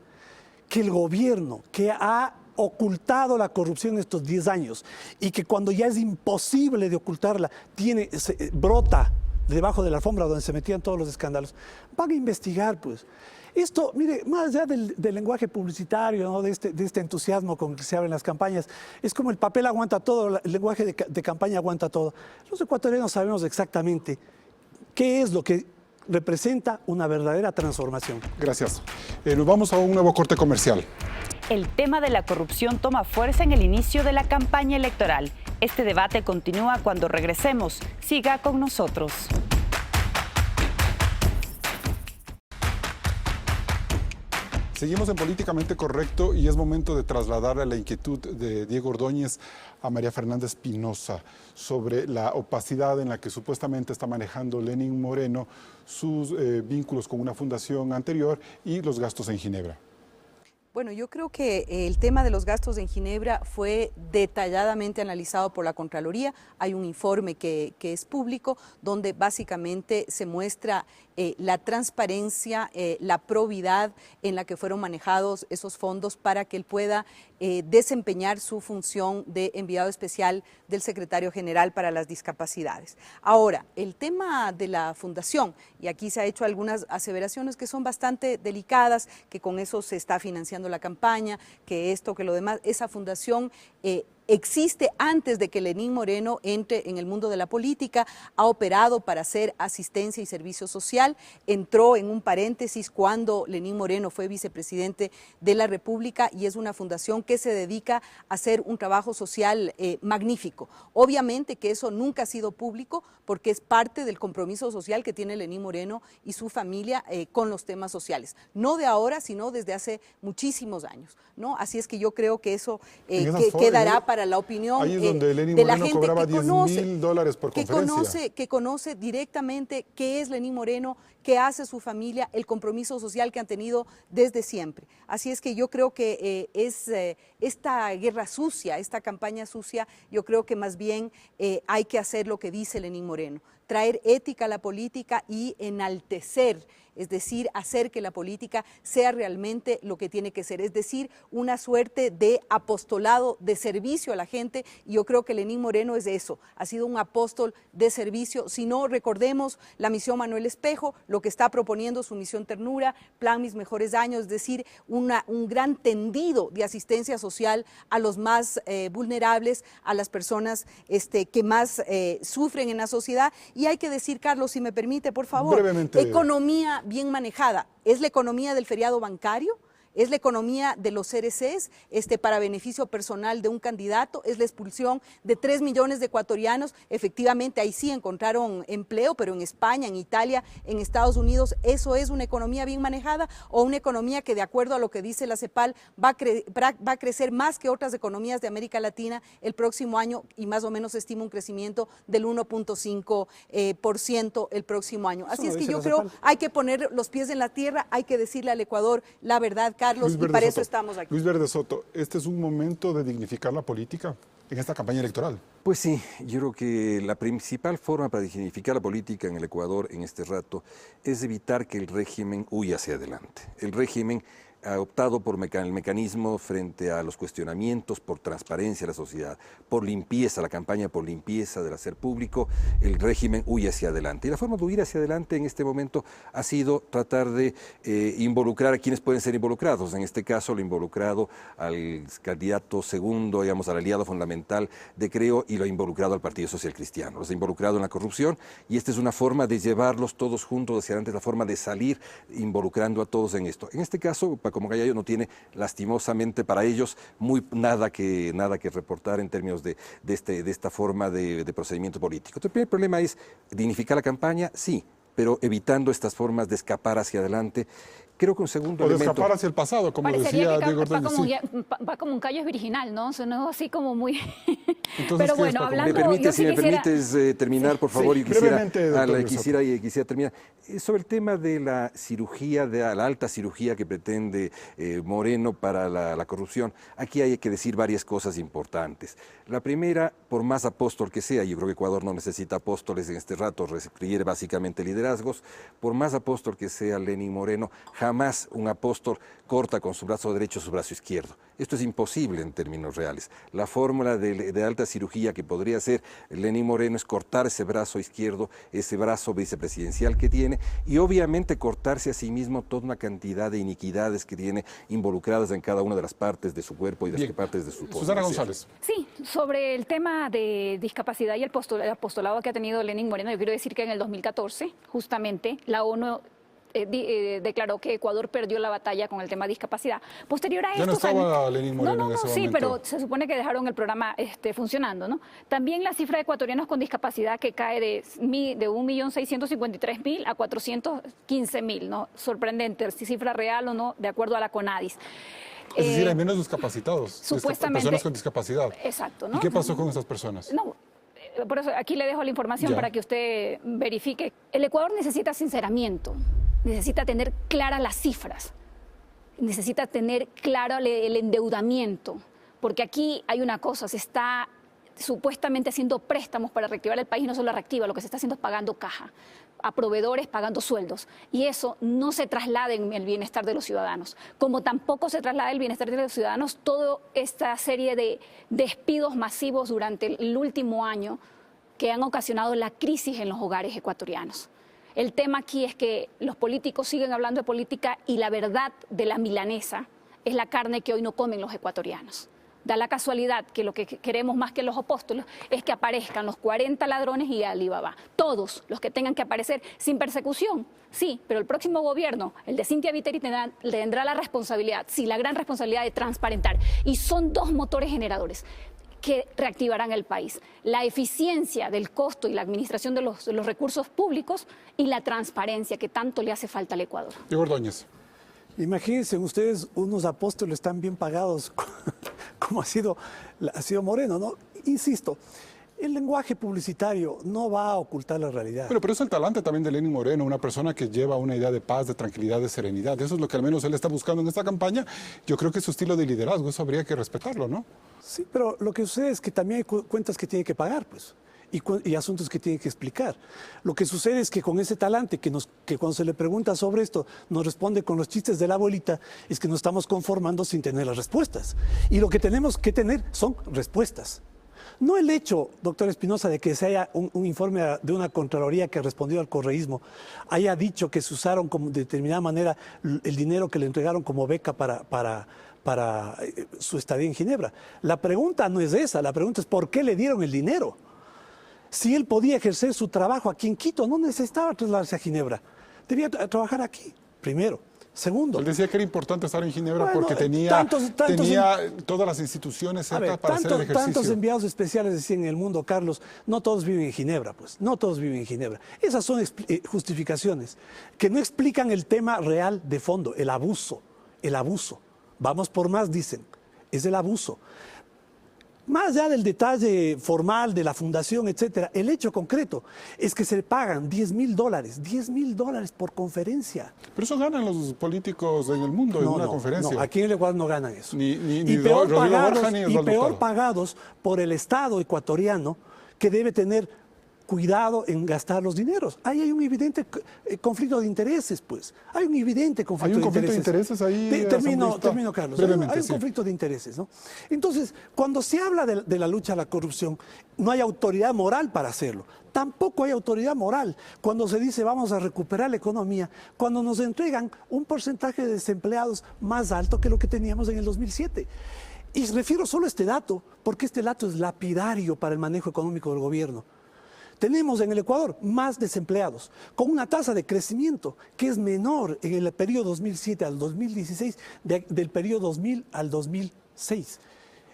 que el gobierno que ha ocultado la corrupción estos 10 años y que cuando ya es imposible de ocultarla, brota debajo de la alfombra donde se metían todos los escándalos, van a investigar, pues? Esto, mire, más allá del lenguaje publicitario, ¿no? de este entusiasmo con el que se abren las campañas, es como el papel aguanta todo, el lenguaje de campaña aguanta todo. Los ecuatorianos sabemos exactamente qué es lo que representa una verdadera transformación. Gracias. Nos vamos a un nuevo corte comercial. El tema de la corrupción toma fuerza en el inicio de la campaña electoral. Este debate continúa cuando regresemos. Siga con nosotros. Seguimos en Políticamente Correcto y es momento de trasladarle la inquietud de Diego Ordóñez a María Fernanda Espinosa sobre la opacidad en la que supuestamente está manejando Lenín Moreno sus vínculos con una fundación anterior y los gastos en Ginebra. Bueno, yo creo que el tema de los gastos en Ginebra fue detalladamente analizado por la Contraloría. Hay un informe que es público donde básicamente se muestra la transparencia, la probidad en la que fueron manejados esos fondos para que él pueda desempeñar su función de enviado especial del secretario general para las discapacidades. Ahora, el tema de la fundación, y aquí se ha hecho algunas aseveraciones que son bastante delicadas, que con eso se está financiando la campaña, que esto, que lo demás, esa fundación existe antes de que Lenín Moreno entre en el mundo de la política, ha operado para hacer asistencia y servicio social, entró en un paréntesis cuando Lenín Moreno fue vicepresidente de la República y es una fundación que se dedica a hacer un trabajo social magnífico. Obviamente que eso nunca ha sido público porque es parte del compromiso social que tiene Lenín Moreno y su familia con los temas sociales. No de ahora, sino desde hace muchísimos años, ¿no? Así es que yo creo que eso quedará para la opinión ahí es donde Lenín de la Moreno gente cobraba que conoce, $10,000 por conferencia. que conoce directamente qué es Lenín Moreno, qué hace su familia, el compromiso social que han tenido desde siempre. Así es que yo creo que esta guerra sucia, esta campaña sucia, yo creo que más bien hay que hacer lo que dice Lenín Moreno, traer ética a la política y enaltecer, es decir, hacer que la política sea realmente lo que tiene que ser, es decir, una suerte de apostolado de servicio a la gente, y yo creo que Lenín Moreno es eso, ha sido un apóstol de servicio. Si no, recordemos la misión Manuel Espejo, lo que está proponiendo su misión Ternura, Plan Mis Mejores Años, es decir, un gran tendido de asistencia social a los más vulnerables, a las personas que más sufren en la sociedad. Y hay que decir, Carlos, si me permite, por favor, brevemente, economía bien manejada. ¿Es la economía del feriado bancario? ¿Es la economía de los CRCs para beneficio personal de un candidato? ¿Es la expulsión de 3 millones de ecuatorianos? Efectivamente, ahí sí encontraron empleo, pero en España, en Italia, en Estados Unidos, ¿eso es una economía bien manejada? ¿O una economía que, de acuerdo a lo que dice la CEPAL, va a crecer más que otras economías de América Latina el próximo año, y más o menos se estima un crecimiento del 1.5% el próximo año? Así es que yo creo hay que poner los pies en la tierra, hay que decirle al Ecuador la verdad, Carlos, y para eso estamos aquí. Luis Verde Soto, ¿este es un momento de dignificar la política en esta campaña electoral? Pues sí, yo creo que la principal forma para dignificar la política en el Ecuador en este rato es evitar que el régimen huya hacia adelante. El régimen ha optado por el mecanismo frente a los cuestionamientos, por transparencia de la sociedad, por limpieza, la campaña por limpieza del hacer público, el régimen huye hacia adelante. Y la forma de huir hacia adelante en este momento ha sido tratar de involucrar a quienes pueden ser involucrados. En este caso, lo involucrado al candidato segundo, digamos, al aliado fundamental de Creo, y lo ha involucrado al Partido Social Cristiano. Los ha involucrado en la corrupción, y esta es una forma de llevarlos todos juntos hacia adelante, la forma de salir involucrando a todos en esto. En este caso, como Gallo no tiene, lastimosamente para ellos, nada que reportar en términos de esta forma de procedimiento político. Entonces, el primer problema es dignificar la campaña, sí, pero evitando estas formas de escapar hacia adelante. Creo que un segundo elemento... O de escapar hacia el pasado, como decía Diego Ordóñez. Va como un callo virginal, ¿no? Sonó así como muy... Entonces, pero bueno, hablando... Si me permites terminar, por favor, y quisiera terminar. Sobre el tema de la cirugía, de la alta cirugía que pretende Moreno para la corrupción, aquí hay que decir varias cosas importantes. La primera, por más apóstol que sea, yo creo que Ecuador no necesita apóstoles en este rato, requiere básicamente liderazgos, por más apóstol que sea Lenín Moreno, jamás un apóstol corta con su brazo derecho su brazo izquierdo. Esto es imposible en términos reales. La fórmula de alta cirugía que podría hacer Lenín Moreno es cortar ese brazo izquierdo, ese brazo vicepresidencial que tiene, y obviamente cortarse a sí mismo toda una cantidad de iniquidades que tiene involucradas en cada una de las partes de su cuerpo y de las partes de su forma. Susana González. Sí, sobre el tema de discapacidad y el apostolado que ha tenido Lenín Moreno, yo quiero decir que en el 2014, justamente, la ONU declaró que Ecuador perdió la batalla con el tema de discapacidad. Posterior a esto... Ya no estaba Lenín Moreno en ese momento. Sí, pero se supone que dejaron el programa funcionando, ¿no? También la cifra de ecuatorianos con discapacidad que cae de 1.653.000 a 415.000, ¿no? Sorprendente, si cifra real o no, de acuerdo a la CONADIS. Es decir, hay menos discapacitados, supuestamente, personas con discapacidad. Exacto, ¿no? ¿Y qué pasó con esas personas? No, por eso aquí le dejo la información para que usted verifique. El Ecuador necesita sinceramiento, necesita tener claras las cifras, necesita tener claro el endeudamiento, porque aquí hay una cosa, se está supuestamente haciendo préstamos para reactivar el país, no solo reactiva, lo que se está haciendo es pagando caja a proveedores, pagando sueldos. Y eso no se traslada en el bienestar de los ciudadanos. Como tampoco se traslada el bienestar de los ciudadanos toda esta serie de despidos masivos durante el último año que han ocasionado la crisis en los hogares ecuatorianos. El tema aquí es que los políticos siguen hablando de política y la verdad de la milanesa es la carne que hoy no comen los ecuatorianos. Da la casualidad que lo que queremos más que los apóstoles es que aparezcan los 40 ladrones y Alibaba. Todos los que tengan que aparecer sin persecución, sí, pero el próximo gobierno, el de Cynthia Viteri, tendrá la responsabilidad, sí, la gran responsabilidad de transparentar. Y son dos motores generadores que reactivarán el país. La eficiencia del costo y la administración de los recursos públicos y la transparencia que tanto le hace falta al Ecuador. Diego Ordóñez. Imagínense ustedes, unos apóstoles tan bien pagados como ha sido Moreno, ¿no? Insisto, el lenguaje publicitario no va a ocultar la realidad. Pero es el talante también de Lenín Moreno, una persona que lleva una idea de paz, de tranquilidad, de serenidad. Eso es lo que al menos él está buscando en esta campaña. Yo creo que es su estilo de liderazgo, eso habría que respetarlo, ¿no? Sí, pero lo que sucede es que también hay cuentas que tiene que pagar, pues. Y asuntos que tiene que explicar. Lo que sucede es que con ese talante, que cuando se le pregunta sobre esto, nos responde con los chistes de la abuelita, es que nos estamos conformando sin tener las respuestas. Y lo que tenemos que tener son respuestas. No el hecho, doctor Espinosa, de que se haya un informe de una Contraloría que respondió al correísmo, haya dicho que se usaron de determinada manera el dinero que le entregaron como beca para su estadía en Ginebra. La pregunta no es esa, la pregunta es ¿por qué le dieron el dinero? Si él podía ejercer su trabajo aquí en Quito, no necesitaba trasladarse a Ginebra. Debía trabajar aquí, primero. Segundo. Él decía que era importante estar en Ginebra porque tenía todas las instituciones cerca para hacer el ejercicio. Tantos enviados especiales decían en el mundo, Carlos, no todos viven en Ginebra, pues. No todos viven en Ginebra. Esas son justificaciones que no explican el tema real de fondo, el abuso. El abuso. Vamos por más, dicen. Es el abuso. Más allá del detalle formal de la fundación, etcétera, el hecho concreto es que se le pagan $10,000 por conferencia. Pero eso ganan los políticos en el mundo en una conferencia. No, aquí en el Ecuador no ganan eso. Ni Rodrigo Borja ni Osvaldo peor Hurtado. Pagados por el Estado ecuatoriano, que debe tener cuidado en gastar los dineros. Ahí hay un evidente conflicto de intereses, pues. Hay un evidente conflicto de intereses. ¿Hay un conflicto de intereses ahí? Termino, Carlos. Hay un conflicto de intereses, ¿no? Entonces, cuando se habla de la lucha a la corrupción, no hay autoridad moral para hacerlo. Tampoco hay autoridad moral cuando se dice vamos a recuperar la economía, cuando nos entregan un porcentaje de desempleados más alto que lo que teníamos en el 2007. Y refiero solo a este dato, porque este dato es lapidario para el manejo económico del gobierno. Tenemos en el Ecuador más desempleados, con una tasa de crecimiento que es menor en el periodo 2007 al 2016 del periodo 2000 al 2006.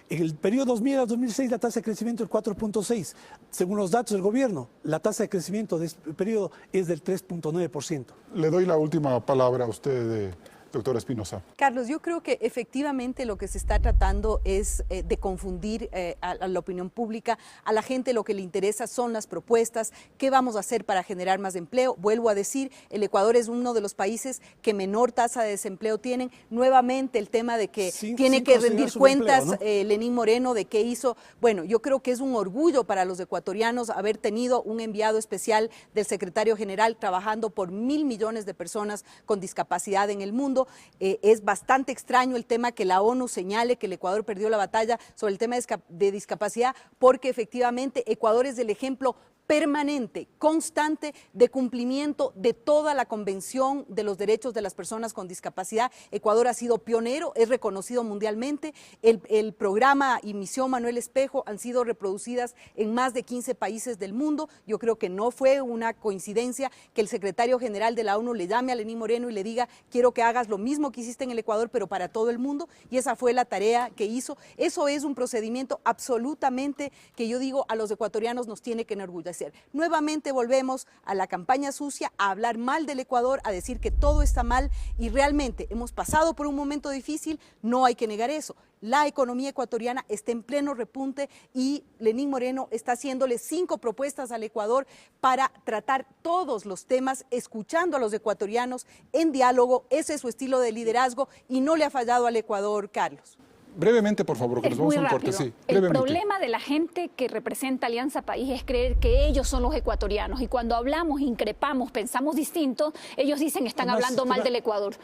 En el periodo 2000 al 2006 la tasa de crecimiento es 4.6. Según los datos del gobierno, la tasa de crecimiento de este periodo es del 3.9%. Le doy la última palabra a usted, doctora Espinosa. Carlos, yo creo que efectivamente lo que se está tratando es de confundir a la opinión pública. A la gente lo que le interesa son las propuestas, qué vamos a hacer para generar más empleo. Vuelvo a decir, el Ecuador es uno de los países que menor tasa de desempleo tienen. Nuevamente el tema de que tiene que rendir cuentas, ¿no? Lenín Moreno, de qué hizo. Bueno, yo creo que es un orgullo para los ecuatorianos haber tenido un enviado especial del secretario general trabajando por 1.000 millones de personas con discapacidad en el mundo. Es bastante extraño el tema que la ONU señale que el Ecuador perdió la batalla sobre el tema de discapacidad, porque efectivamente Ecuador es el ejemplo permanente, constante de cumplimiento de toda la Convención de los Derechos de las Personas con Discapacidad. Ecuador ha sido pionero, es reconocido mundialmente. El programa y Misión Manuel Espejo han sido reproducidas en más de 15 países del mundo. Yo creo que no fue una coincidencia que el secretario general de la ONU le llame a Lenín Moreno y le diga quiero que hagas lo mismo que hiciste en el Ecuador, pero para todo el mundo, y esa fue la tarea que hizo. Eso es un procedimiento absolutamente que yo digo a los ecuatorianos nos tiene que enorgullecer. Nuevamente volvemos a la campaña sucia, a hablar mal del Ecuador, a decir que todo está mal y realmente hemos pasado por un momento difícil, no hay que negar eso. La economía ecuatoriana está en pleno repunte y Lenín Moreno está haciéndole 5 propuestas al Ecuador para tratar todos los temas, escuchando a los ecuatorianos en diálogo. Ese es su estilo de liderazgo y no le ha fallado al Ecuador, Carlos. Brevemente, por favor, que Es nos vamos muy a un corte. rápido. Sí, El brevemente. problema de la gente que representa Alianza País es creer que ellos son los ecuatorianos. Y cuando hablamos, increpamos, pensamos distinto, ellos dicen que están Además, hablando mal del Ecuador.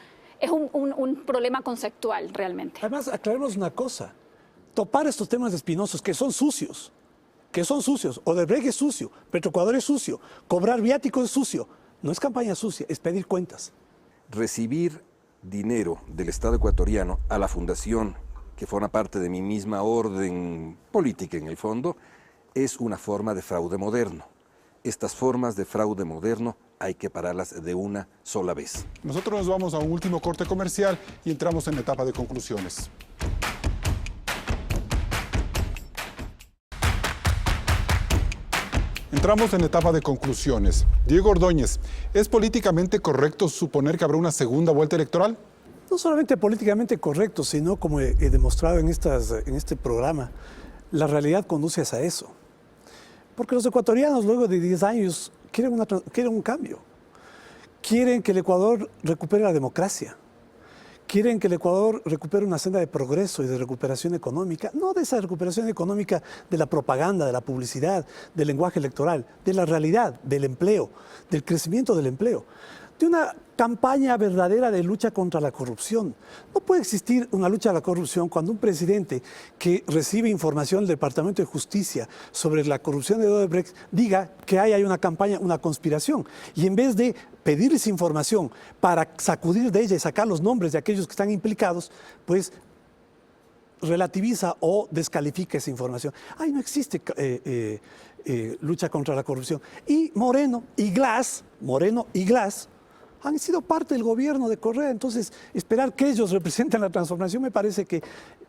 Es un problema conceptual, realmente. Además, aclaremos una cosa. Topar estos temas espinosos que son sucios, Odebrecht es sucio, Petroecuador es sucio, cobrar viáticos es sucio. No es campaña sucia, es pedir cuentas. Recibir dinero del Estado ecuatoriano a la fundación, que forma parte de mi misma orden política en el fondo, es una forma de fraude moderno. Estas formas de fraude moderno hay que pararlas de una sola vez. Nosotros nos vamos a un último corte comercial y entramos en la etapa de conclusiones. Entramos en la etapa de conclusiones. Diego Ordóñez, ¿es políticamente correcto suponer que habrá una segunda vuelta electoral? No solamente políticamente correcto, sino como he demostrado en este programa, la realidad conduce hacia eso. Porque los ecuatorianos luego de 10 años quieren un cambio. Quieren que el Ecuador recupere la democracia. Quieren que el Ecuador recupere una senda de progreso y de recuperación económica, no de esa recuperación económica de la propaganda, de la publicidad, del lenguaje electoral, de la realidad, del empleo, del crecimiento del empleo, de una campaña verdadera de lucha contra la corrupción. No puede existir una lucha a la corrupción cuando un presidente que recibe información del Departamento de Justicia sobre la corrupción de Odebrecht diga que hay una campaña, una conspiración. Y en vez de pedirles información para sacudir de ella y sacar los nombres de aquellos que están implicados, pues relativiza o descalifica esa información. Ay, no existe lucha contra la corrupción. Y Moreno y Glass han sido parte del gobierno de Correa, entonces esperar que ellos representen la transformación me parece que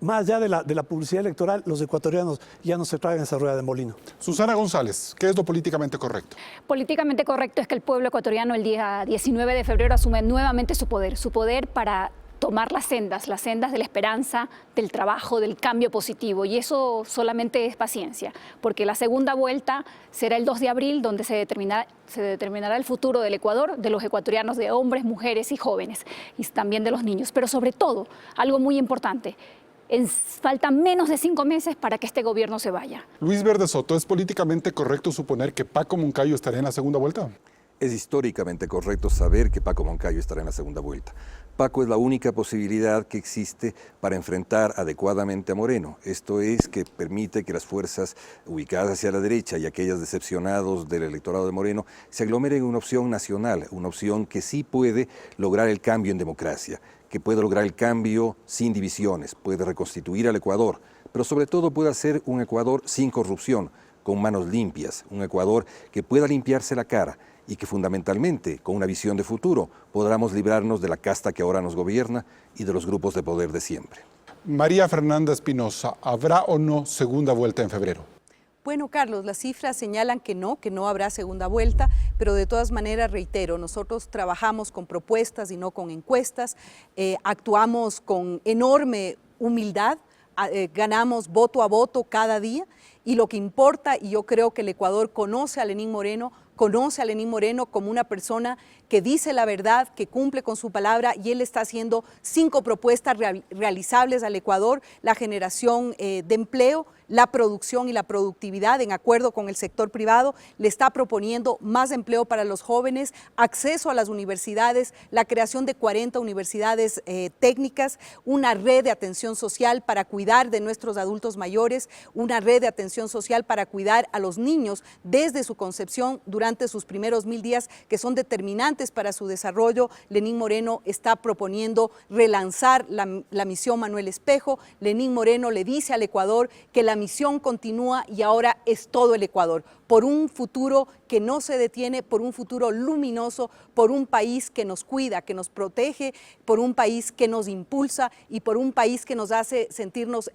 más allá de la publicidad electoral, los ecuatorianos ya no se tragan esa rueda de molino. Susana González, ¿qué es lo políticamente correcto? Políticamente correcto es que el pueblo ecuatoriano el día 19 de febrero asume nuevamente su poder para tomar las sendas de la esperanza, del trabajo, del cambio positivo. Y eso solamente es paciencia, porque la segunda vuelta será el 2 de abril, donde se determinará el futuro del Ecuador, de los ecuatorianos, de hombres, mujeres y jóvenes, y también de los niños. Pero sobre todo, algo muy importante, faltan menos de 5 meses para que este gobierno se vaya. Luis Verde Soto, ¿es políticamente correcto suponer que Paco Moncayo estará en la segunda vuelta? Es históricamente correcto saber que Paco Moncayo estará en la segunda vuelta. Paco es la única posibilidad que existe para enfrentar adecuadamente a Moreno. Esto es que permite que las fuerzas ubicadas hacia la derecha y aquellas decepcionados del electorado de Moreno se aglomeren en una opción nacional, una opción que sí puede lograr el cambio en democracia, que puede lograr el cambio sin divisiones, puede reconstituir al Ecuador, pero sobre todo puede hacer un Ecuador sin corrupción, con manos limpias, un Ecuador que pueda limpiarse la cara y que fundamentalmente, con una visión de futuro, podamos librarnos de la casta que ahora nos gobierna y de los grupos de poder de siempre. María Fernanda Espinosa, ¿habrá o no segunda vuelta en febrero? Bueno, Carlos, las cifras señalan que no habrá segunda vuelta, pero de todas maneras, reitero, nosotros trabajamos con propuestas y no con encuestas, actuamos con enorme humildad, ganamos voto a voto cada día, y lo que importa, y yo creo que el Ecuador conoce a Lenín Moreno como una persona que dice la verdad, que cumple con su palabra, y él está haciendo 5 propuestas realizables al Ecuador: la generación de empleo, la producción y la productividad en acuerdo con el sector privado, le está proponiendo más empleo para los jóvenes, acceso a las universidades, la creación de 40 universidades técnicas, una red de atención social para cuidar de nuestros adultos mayores, una red de atención social para cuidar a los niños desde su concepción durante sus primeros 1000 días, que son determinantes para su desarrollo. Lenín Moreno está proponiendo relanzar la misión Manuel Espejo. Lenín Moreno le dice al Ecuador que la misión continúa y ahora es todo el Ecuador, por un futuro que no se detiene, por un futuro luminoso, por un país que nos cuida, que nos protege, por un país que nos impulsa y por un país que nos hace sentirnos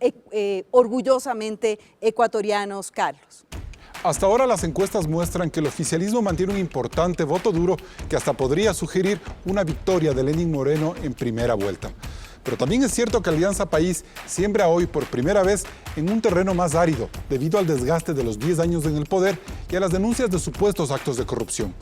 orgullosamente ecuatorianos, Carlos. Hasta ahora las encuestas muestran que el oficialismo mantiene un importante voto duro que hasta podría sugerir una victoria de Lenín Moreno en primera vuelta. Pero también es cierto que Alianza País siembra hoy por primera vez en un terreno más árido debido al desgaste de los 10 años en el poder y a las denuncias de supuestos actos de corrupción.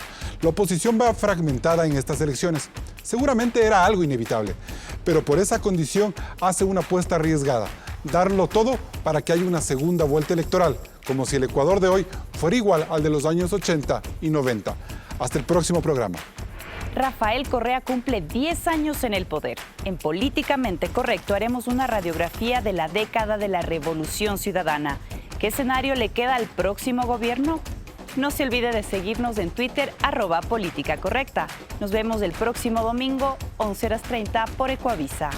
La oposición va fragmentada en estas elecciones. Seguramente era algo inevitable, pero por esa condición hace una apuesta arriesgada: darlo todo para que haya una segunda vuelta electoral, como si el Ecuador de hoy fuera igual al de los años 80 y 90. Hasta el próximo programa. Rafael Correa cumple 10 años en el poder. En Políticamente Correcto haremos una radiografía de la década de la Revolución Ciudadana. ¿Qué escenario le queda al próximo gobierno? No se olvide de seguirnos en Twitter, @Política Correcta. Nos vemos el próximo domingo, 11:30 por Ecuavisa.